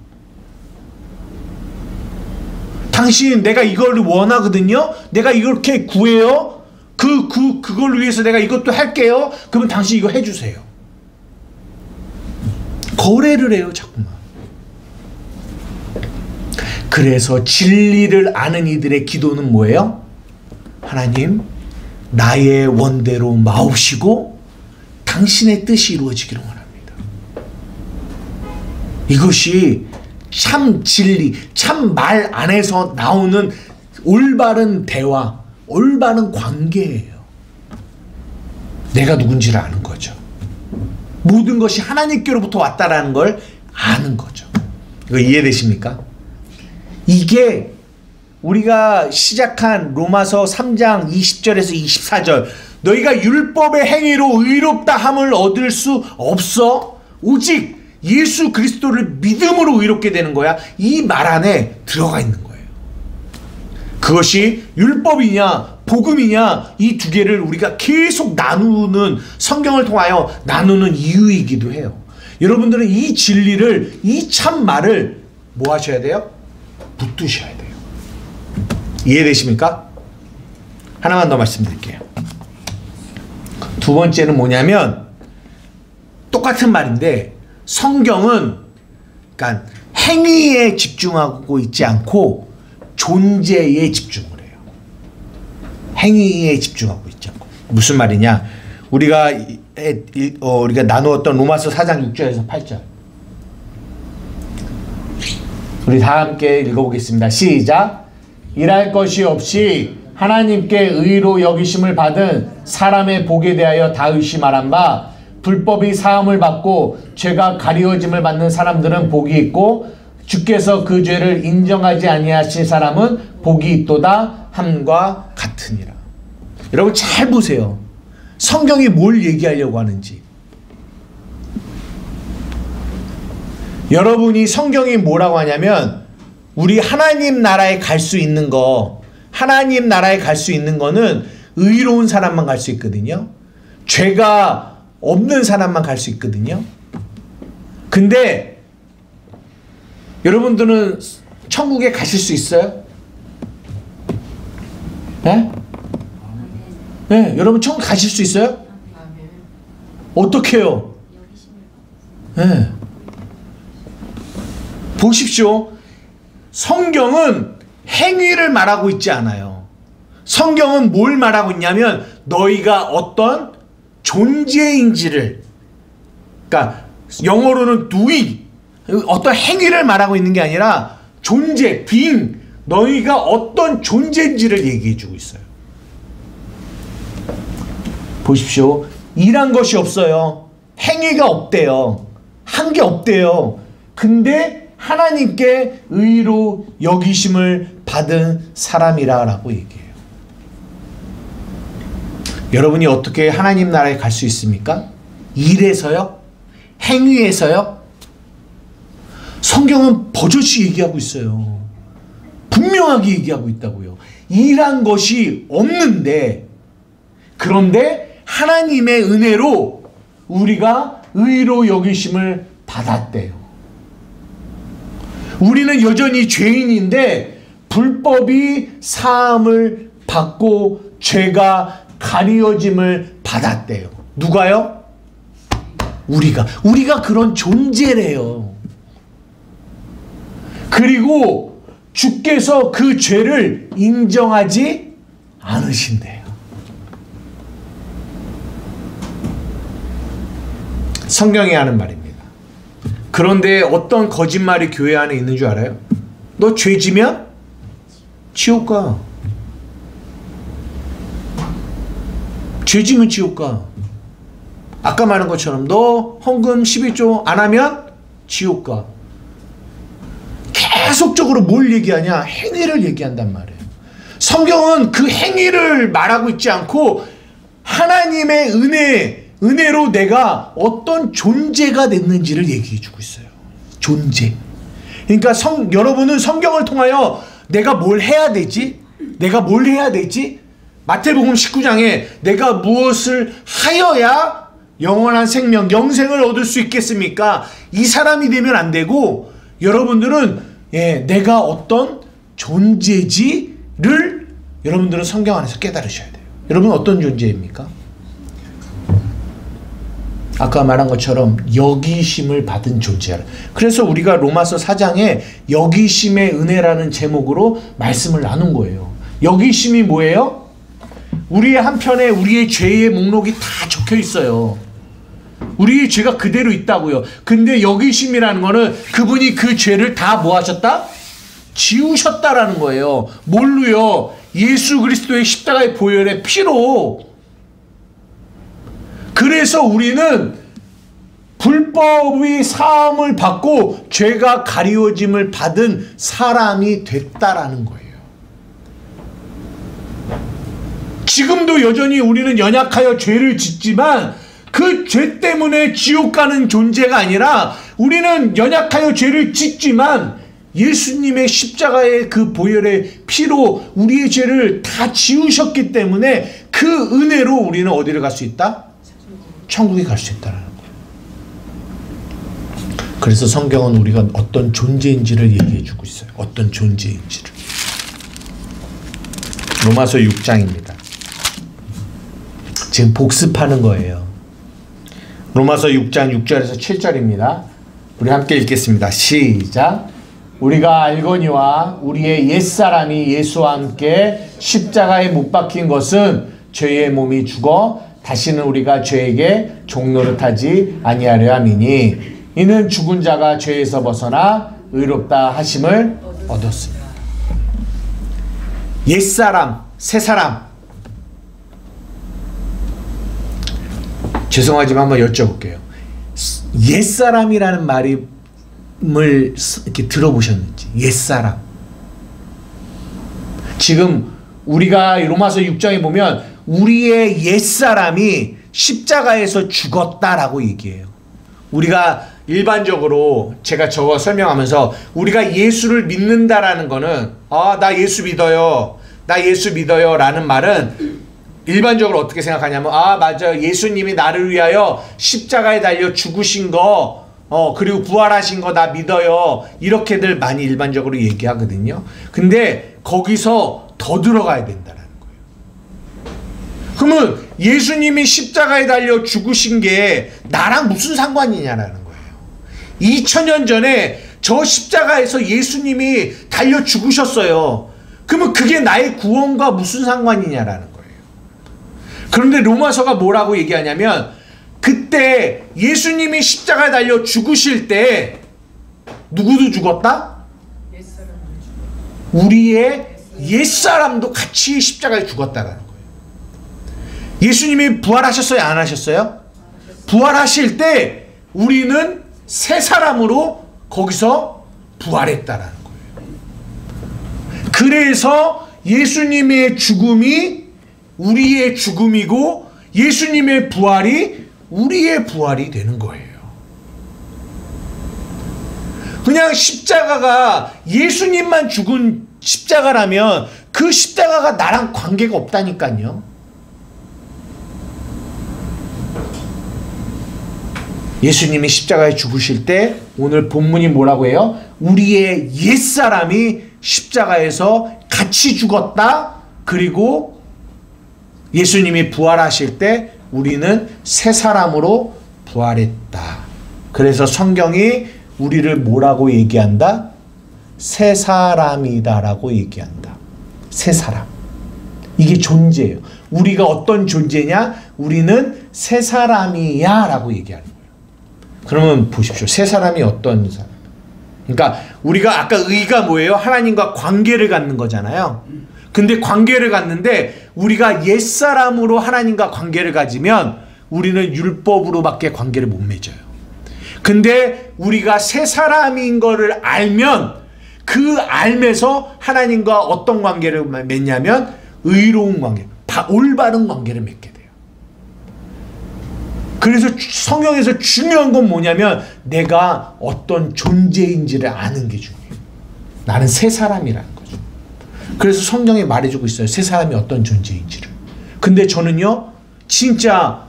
당신, 내가 이걸 원하거든요. 내가 이렇게 구해요. 그걸 위해서 내가 이것도 할게요. 그러면 당신 이거 해주세요. 거래를 해요, 자꾸만. 그래서 진리를 아는 이들의 기도는 뭐예요? 하나님, 나의 원대로 마옵시고 당신의 뜻이 이루어지기를 원합니다. 이것이 참 진리, 참 말 안에서 나오는 올바른 대화, 올바른 관계예요. 내가 누군지를 아는 거죠. 모든 것이 하나님께로부터 왔다라는 걸 아는 거죠. 이거 이해되십니까? 이게 우리가 시작한 로마서 3장 20절에서 24절, 너희가 율법의 행위로 의롭다 함을 얻을 수 없어, 오직 예수 그리스도를 믿음으로 의롭게 되는 거야. 이 말 안에 들어가 있는 거예요. 그것이 율법이냐 복음이냐, 이 두 개를 우리가 계속 나누는, 성경을 통하여 나누는 이유이기도 해요. 여러분들은 이 진리를, 이 참말을 뭐 하셔야 돼요? 붙드셔야 돼요. 이해되십니까? 하나만 더 말씀드릴게요. 두 번째는 뭐냐면, 똑같은 말인데 성경은 그러니까 행위에 집중하고 있지 않고 존재에 집중을 해요. 행위에 집중하고 있지 않고. 무슨 말이냐? 우리가 나누었던 로마서 4장 6절에서 8절, 우리 다 함께 읽어보겠습니다. 시작. 일할 것이 없이 하나님께 의로 여기심을 받은 사람의 복에 대하여 다 의심하란 바, 불법이 사함을 받고 죄가 가리워짐을 받는 사람들은 복이 있고 주께서 그 죄를 인정하지 아니하신 사람은 복이 있도다 함과 같으니라. 여러분 잘 보세요. 성경이 뭘 얘기하려고 하는지. 여러분이 성경이 뭐라고 하냐면, 우리 하나님 나라에 갈 수 있는 거, 하나님 나라에 갈 수 있는 거는 의로운 사람만 갈 수 있거든요. 죄가 없는 사람만 갈 수 있거든요. 근데 여러분들은 천국에 가실 수 있어요? 네? 네, 여러분 천국 가실 수 있어요? 어떻게 해요? 네. 보십시오. 성경은 행위를 말하고 있지 않아요. 성경은 뭘 말하고 있냐면 너희가 어떤 존재인지를, 그러니까 영어로는 doing, 어떤 행위를 말하고 있는 게 아니라 존재, being, 너희가 어떤 존재인지를 얘기해 주고 있어요. 보십시오. 일한 것이 없어요. 행위가 없대요. 한 게 없대요. 근데 하나님께 의로 여기심을 받은 사람이라고 얘기해요. 여러분이 어떻게 하나님 나라에 갈 수 있습니까? 일에서요? 행위에서요? 성경은 버젓이 얘기하고 있어요. 분명하게 얘기하고 있다고요. 일한 것이 없는데, 그런데 하나님의 은혜로 우리가 의로 여기심을 받았대요. 우리는 여전히 죄인인데 불법이 사함을 받고 죄가 가리워짐을 받았대요. 누가요? 우리가 그런 존재래요. 그리고 주께서 그 죄를 인정하지 않으신대요. 성경이 하는 말입니다. 그런데 어떤 거짓말이 교회 안에 있는 줄 알아요? 너 죄지면 지옥 가. 죄지면 지옥 가. 아까 말한 것처럼 너 헌금 11조 안 하면 지옥 가. 계속적으로 뭘 얘기하냐? 행위를 얘기한단 말이에요. 성경은 그 행위를 말하고 있지 않고 하나님의 은혜로 내가 어떤 존재가 됐는지를 얘기해 주고 있어요. 존재. 그러니까 여러분은 성경을 통하여 내가 뭘 해야 되지? 내가 뭘 해야 되지? 마태복음 19장에 내가 무엇을 하여야 영원한 생명, 영생을 얻을 수 있겠습니까? 이 사람이 되면 안 되고, 여러분들은 내가 어떤 존재지를 여러분들은 성경 안에서 깨달으셔야 돼요. 여러분 어떤 존재입니까? 아까 말한 것처럼 여기심을 받은 존재라. 그래서 우리가 로마서 4장에 여기심의 은혜라는 제목으로 말씀을 나눈 거예요. 여기심이 뭐예요? 우리의 한편에 우리의 죄의 목록이 다 적혀 있어요. 우리의 죄가 그대로 있다고요. 근데 여기심이라는 거는 그분이 그 죄를 다 뭐 하셨다? 지우셨다라는 거예요. 뭘로요? 예수 그리스도의 십자가의 보혈의 피로. 그래서 우리는 불법의 사함을 받고 죄가 가리워짐을 받은 사람이 됐다라는 거예요. 지금도 여전히 우리는 연약하여 죄를 짓지만 그 죄 때문에 지옥 가는 존재가 아니라 우리는 연약하여 죄를 짓지만 예수님의 십자가의 그 보혈의 피로 우리의 죄를 다 지우셨기 때문에 그 은혜로 우리는 어디를 갈 수 있다? 천국에 갈 수 있다는 거예요. 그래서 성경은 우리가 어떤 존재인지를 얘기해 주고 있어요. 어떤 존재인지를. 로마서 6장입니다. 지금 복습하는 거예요. 로마서 6장 6절에서 7절입니다. 우리 함께 읽겠습니다. 시작. 우리가 알거니와 우리의 옛사람이 예수와 함께 십자가에 못 박힌 것은 죄의 몸이 죽어 다시는 우리가 죄에게 종노릇하지 아니하려 함이니 이는 죽은 자가 죄에서 벗어나 의롭다 하심을 얻었습니다. 옛사람, 새사람. 죄송하지만 한번 여쭤볼게요. 옛사람이라는 말을 이렇게 들어보셨는지. 옛사람. 지금 우리가 로마서 6장에 보면 우리의 옛사람이 십자가에서 죽었다라고 얘기해요. 우리가 일반적으로 제가 저거 설명하면서 우리가 예수를 믿는다라는 거는 나 예수 믿어요. 나 예수 믿어요 라는 말은 일반적으로 어떻게 생각하냐면 맞아, 예수님이 나를 위하여 십자가에 달려 죽으신 거 그리고 부활하신 거 나 믿어요. 이렇게들 많이 일반적으로 얘기하거든요. 근데 거기서 더 들어가야 된다는 거예요. 그러면 예수님이 십자가에 달려 죽으신 게 나랑 무슨 상관이냐라는 거예요. 2000년 전에 저 십자가에서 예수님이 달려 죽으셨어요. 그러면 그게 나의 구원과 무슨 상관이냐라는 거예요. 그런데 로마서가 뭐라고 얘기하냐면 그때 예수님이 십자가에 달려 죽으실 때 누구도 죽었다? 우리의 옛사람도 같이 십자가에 죽었다라는 거예요. 예수님이 부활하셨어요? 안 하셨어요? 부활하실 때 우리는 새 사람으로 거기서 부활했다라는 거예요. 그래서 예수님의 죽음이 우리의 죽음이고 예수님의 부활이 우리의 부활이 되는 거예요. 그냥 십자가가 예수님만 죽은 십자가라면 그 십자가가 나랑 관계가 없다니까요. 예수님이 십자가에 죽으실 때 오늘 본문이 뭐라고 해요? 우리의 옛사람이 십자가에서 같이 죽었다. 그리고 예수님이 부활하실 때 우리는 새 사람으로 부활했다. 그래서 성경이 우리를 뭐라고 얘기한다? 새 사람이다라고 얘기한다. 새 사람. 이게 존재예요. 우리가 어떤 존재냐? 우리는 새 사람이야 라고 얘기하는 거예요. 그러면 보십시오. 새 사람이 어떤 사람? 그러니까 우리가 아까 의가 뭐예요? 하나님과 관계를 갖는 거잖아요. 근데 관계를 갖는데 우리가 옛사람으로 하나님과 관계를 가지면 우리는 율법으로밖에 관계를 못 맺어요. 근데 우리가 새 사람인 거를 알면 그 알면서 하나님과 어떤 관계를 맺냐면 의로운 관계, 올바른 관계를 맺게 돼요. 그래서 성경에서 중요한 건 뭐냐면 내가 어떤 존재인지를 아는 게 중요해요. 나는 새 사람이라는 거죠. 그래서 성경이 말해주고 있어요. 새 사람이 어떤 존재인지를. 근데 저는요 진짜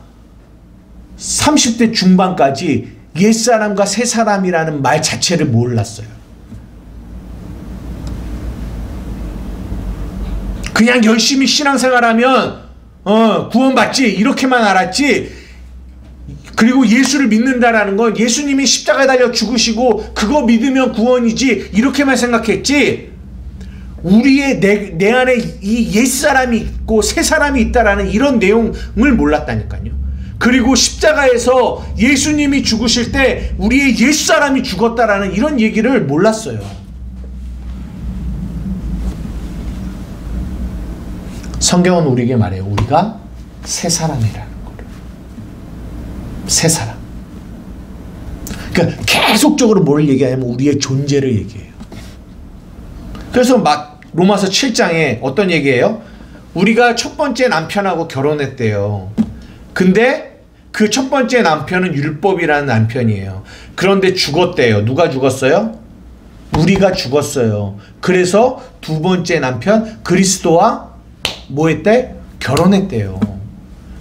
30대 중반까지 옛사람과 새사람이라는 말 자체를 몰랐어요. 그냥 열심히 신앙생활하면 구원받지 이렇게만 알았지. 그리고 예수를 믿는다라는 건 예수님이 십자가에 달려 죽으시고 그거 믿으면 구원이지 이렇게만 생각했지. 우리의 내 안에 이 옛사람이 있고 새사람이 있다라는 이런 내용을 몰랐다니까요. 그리고 십자가에서 예수님이 죽으실 때 우리의 옛사람이 죽었다라는 이런 얘기를 몰랐어요. 성경은 우리에게 말해요. 우리가 새 사람이라는 거를. 새 사람. 그러니까 계속적으로 뭘 얘기하냐면 우리의 존재를 얘기해요. 그래서 로마서 7장에 어떤 얘기예요? 우리가 첫 번째 남편하고 결혼했대요. 근데 그 첫 번째 남편은 율법이라는 남편이에요. 그런데 죽었대요. 누가 죽었어요? 우리가 죽었어요. 그래서 두 번째 남편 그리스도와 뭐 했대? 결혼했대요.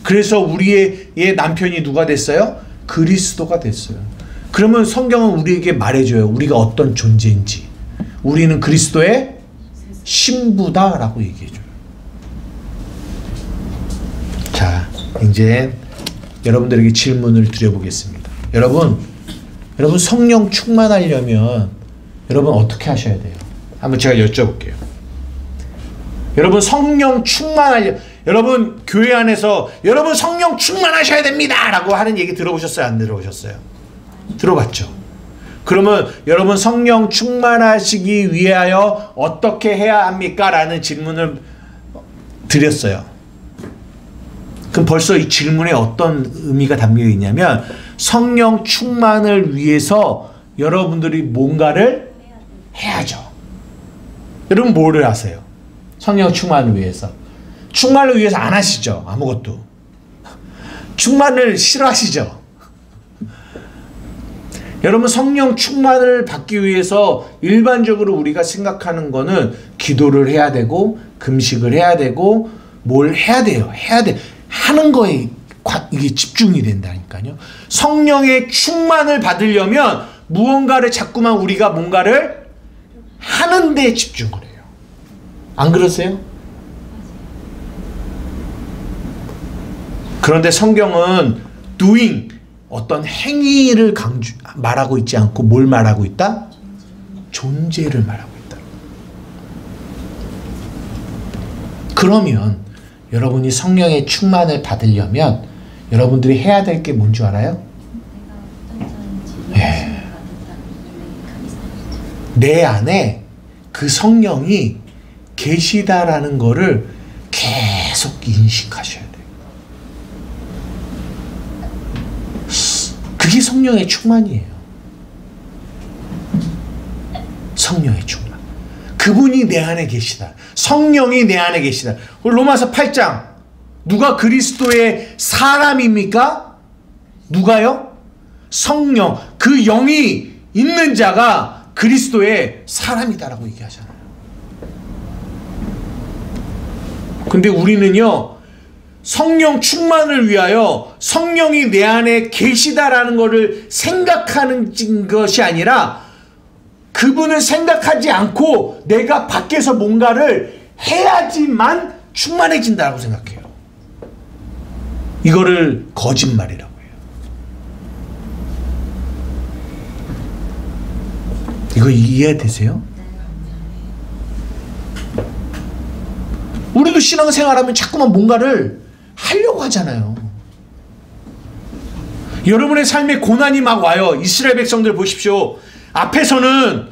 그래서 우리의 남편이 누가 됐어요? 그리스도가 됐어요. 그러면 성경은 우리에게 말해줘요. 우리가 어떤 존재인지. 우리는 그리스도의 신부다라고 얘기해줘요. 자, 이제 여러분들에게 질문을 드려보겠습니다. 여러분 성령 충만하려면 여러분 어떻게 하셔야 돼요? 한번 제가 여쭤볼게요. 여러분 성령 충만하려, 여러분 교회 안에서 여러분 성령 충만하셔야 됩니다 라고 하는 얘기 들어보셨어요? 안 들어보셨어요? 들어봤죠? 그러면 여러분 성령 충만하시기 위하여 어떻게 해야 합니까? 라는 질문을 드렸어요. 그럼 벌써 이 질문에 어떤 의미가 담겨 있냐면 성령 충만을 위해서 여러분들이 뭔가를 해야죠. 여러분 뭐를 하세요? 성령 충만을 위해서. 충만을 위해서 안 하시죠. 아무것도. 충만을 싫어하시죠. 여러분 성령 충만을 받기 위해서 일반적으로 우리가 생각하는 거는 기도를 해야 되고 금식을 해야 되고 뭘 해야 돼요. 해야 돼. 하는 거에 이게 집중이 된다니까요. 성령의 충만을 받으려면 무언가를 자꾸만 우리가 뭔가를 하는 데 집중을 해요. 안 그러세요? 그런데 성경은 doing, 어떤 행위를 말하고 있지 않고 뭘 말하고 있다? 존재를 말하고 있다. 그러면 여러분이 성령의 충만을 받으려면 여러분들이 해야 될 게 뭔 줄 알아요? 네. 내 안에 그 성령이 계시다라는 거를 계속 인식하셔야 돼요. 그게 성령의 충만이에요. 성령의 충만. 그분이 내 안에 계시다. 성령이 내 안에 계시다. 로마서 8장. 누가 그리스도의 사람입니까? 누가요? 성령. 그 영이 있는 자가 그리스도의 사람이다라고 얘기하잖아요. 근데 우리는요, 성령 충만을 위하여 성령이 내 안에 계시다라는 것을 생각하는 것이 아니라 그분을 생각하지 않고 내가 밖에서 뭔가를 해야지만 충만해진다고 생각해요. 이거를 거짓말이라고 해요. 이거 이해되세요? 우리도 신앙생활하면 자꾸만 뭔가를 하려고 하잖아요. 여러분의 삶에 고난이 막 와요. 이스라엘 백성들 보십시오. 앞에서는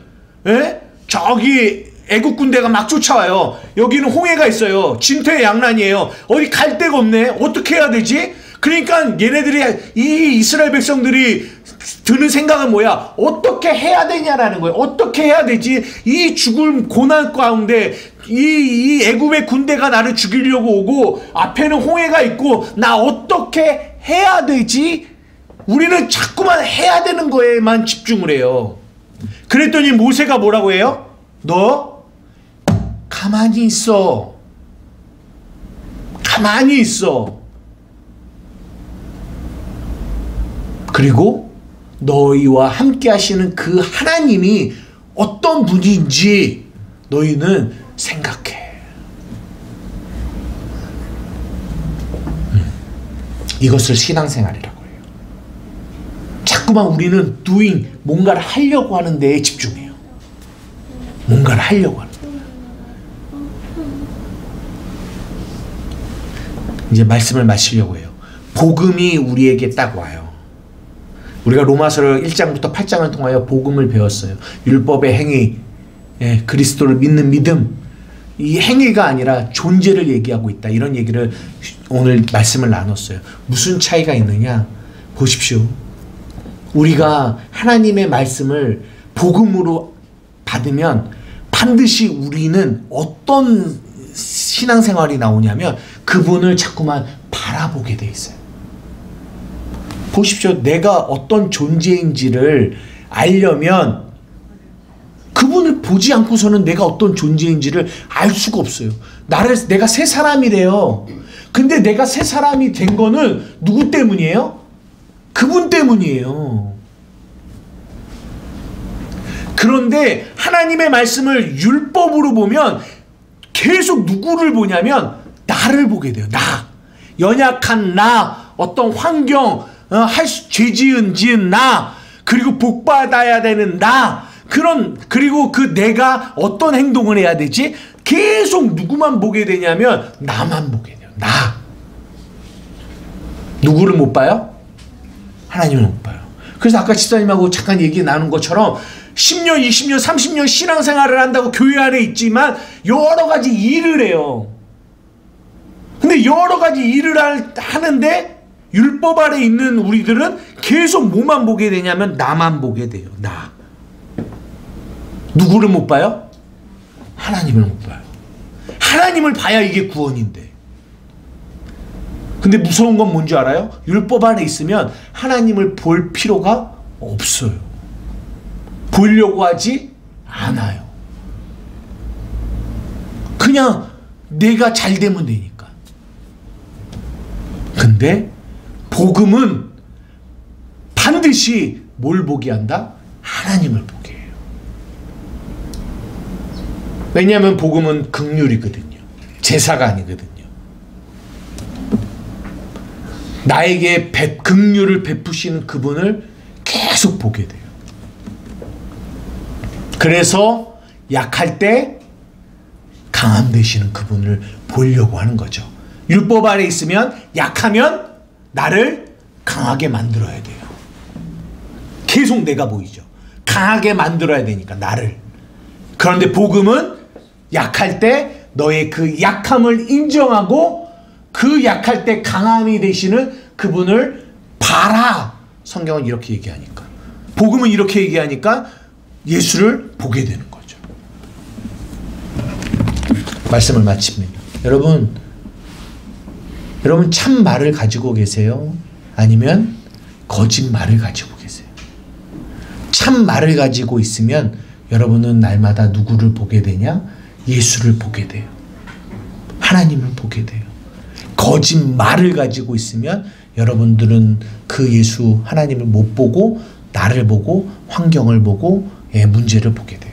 저기 애국 군대가 막 쫓아와요. 여기는 홍해가 있어요. 진퇴양난이에요. 어디 갈 데가 없네. 어떻게 해야 되지? 그러니까 얘네들이, 이 이스라엘 백성들이 드는 생각은 뭐야? 어떻게 해야 되냐라는 거예요. 어떻게 해야 되지? 이 죽을 고난 가운데 이 애굽의 군대가 나를 죽이려고 오고 앞에는 홍해가 있고 나 어떻게 해야 되지? 우리는 자꾸만 해야 되는 거에만 집중을 해요. 그랬더니 모세가 뭐라고 해요? 너 가만히 있어. 가만히 있어. 그리고 너희와 함께 하시는 그 하나님이 어떤 분인지 너희는 생각해. 이것을 신앙생활이라고 해요. 자꾸만 우리는 doing, 뭔가를 하려고 하는 데에 집중해요. 뭔가를 하려고 하는 데. 이제 말씀을 마치려고 해요. 복음이 우리에게 딱 와요. 우리가 로마서를 1장부터 8장을 통하여 복음을 배웠어요. 율법의 행위, 그리스도를 믿는 믿음, 이 행위가 아니라 존재를 얘기하고 있다. 이런 얘기를 오늘 말씀을 나눴어요. 무슨 차이가 있느냐? 보십시오. 우리가 하나님의 말씀을 복음으로 받으면 반드시 우리는 어떤 신앙생활이 나오냐면 그분을 자꾸만 바라보게 돼 있어요. 보십시오. 내가 어떤 존재인지를 알려면 그분을 보지 않고서는 내가 어떤 존재인지를 알 수가 없어요. 내가 새 사람이래요. 근데 내가 새 사람이 된 거는 누구 때문이에요? 그분 때문이에요. 그런데 하나님의 말씀을 율법으로 보면 계속 누구를 보냐면 나를 보게 돼요. 나. 연약한 나. 어떤 환경. 죄 지은 나. 그리고 복 받아야 되는 나. 그리고 그 내가 어떤 행동을 해야 되지? 계속 누구만 보게 되냐면 나만 보게 돼요. 나. 누구를 못 봐요? 하나님을 못 봐요. 그래서 아까 집사님하고 잠깐 얘기 나눈 것처럼 10년, 20년, 30년 신앙생활을 한다고 교회 안에 있지만 여러 가지 일을 해요. 근데 여러 가지 일을 하는데 율법 아래 있는 우리들은 계속 뭐만 보게 되냐면 나만 보게 돼요. 나. 누구를 못 봐요? 하나님을 못 봐요. 하나님을 봐야 이게 구원인데. 근데 무서운 건 뭔지 알아요? 율법 안에 있으면 하나님을 볼 필요가 없어요. 보려고 하지 않아요. 그냥 내가 잘 되면 되니까. 근데 복음은 반드시 뭘 보게 한다? 하나님을 보게 해요. 왜냐하면 복음은 긍휼이거든요. 제사가 아니거든요. 나에게 긍휼을 베푸시는 그분을 계속 보게 돼요. 그래서 약할 때 강함 되시는 그분을 보려고 하는 거죠. 율법 아래 있으면 약하면 나를 강하게 만들어야 돼요. 계속 내가 보이죠. 강하게 만들어야 되니까 나를. 그런데 복음은 약할 때 너의 그 약함을 인정하고 그 약할 때 강함이 되시는 그분을 봐라. 성경은 이렇게 얘기하니까. 복음은 이렇게 얘기하니까 예수를 보게 되는 거죠. 말씀을 마칩니다. 여러분 참 말을 가지고 계세요? 아니면 거짓말을 가지고 계세요? 참 말을 가지고 있으면 여러분은 날마다 누구를 보게 되냐? 예수를 보게 돼요. 하나님을 보게 돼요. 거짓말을 가지고 있으면 여러분들은 그 예수 하나님을 못 보고 나를 보고 환경을 보고 문제를 보게 돼요.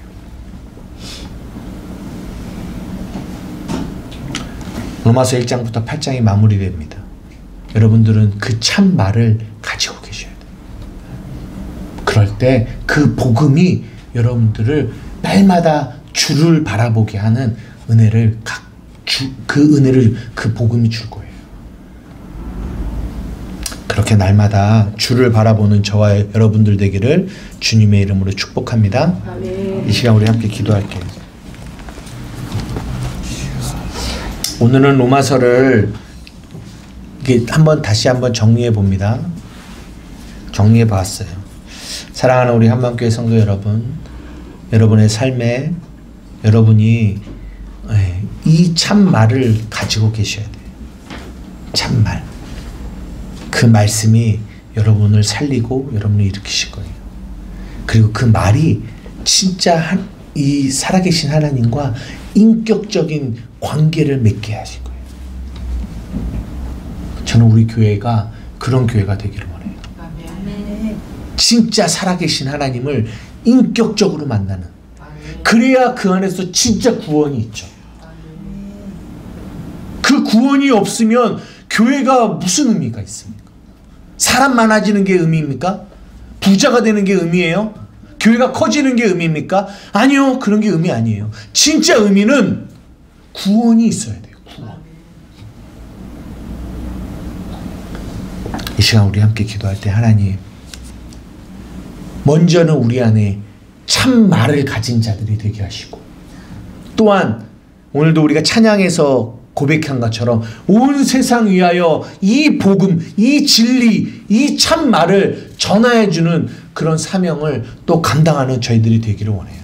로마서 1장부터 8장이 마무리됩니다. 여러분들은 그 참 말을 가지고 계셔야 돼요. 그럴 때 그 복음이 여러분들을 날마다 주를 바라보게 하는 은혜를 그 복음이 줄 거예요. 그렇게 날마다 주를 바라보는 저와 여러분들 되기를 주님의 이름으로 축복합니다. 아멘. 이 시간 우리 함께 기도할게요. 오늘은 로마서를 다시 한번 정리해 봅니다. 정리해 봤어요. 사랑하는 우리 한마음교회 성도 여러분, 여러분의 삶에 여러분이 이 참말을 가지고 계셔야 돼요. 참말. 그 말씀이 여러분을 살리고 여러분을 일으키실 거예요. 그리고 그 말이 진짜 이 살아계신 하나님과 인격적인 관계를 맺게 하실 거예요. 저는 우리 교회가 그런 교회가 되기를 원해요. 아멘. 진짜 살아계신 하나님을 인격적으로 만나는. 그래야 그 안에서 진짜 구원이 있죠. 그 구원이 없으면 교회가 무슨 의미가 있습니까? 사람 많아지는 게 의미입니까? 부자가 되는 게 의미예요? 교회가 커지는 게 의미입니까? 아니요. 그런 게 의미 아니에요. 진짜 의미는 구원이 있어야 돼요. 구원. 이 시간 우리 함께 기도할 때 하나님, 먼저는 우리 안에 참 말을 가진 자들이 되게 하시고, 또한 오늘도 우리가 찬양에서 고백한 것처럼 온 세상 위하여 이 복음, 이 진리, 이 참 말을 전하여주는 그런 사명을 또 감당하는 저희들이 되기를 원해요.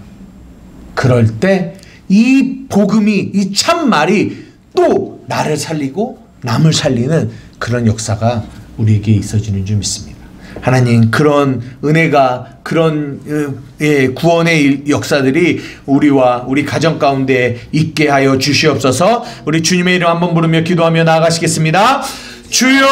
그럴 때 이 복음이, 이 참 말이 또 나를 살리고 남을 살리는 그런 역사가 우리에게 있어지는 줄 믿습니다. 하나님, 그런 은혜가, 그런 구원의 역사들이 우리와 우리 가정 가운데 있게 하여 주시옵소서. 우리 주님의 이름 한번 부르며 기도하며 나아가시겠습니다. 주여!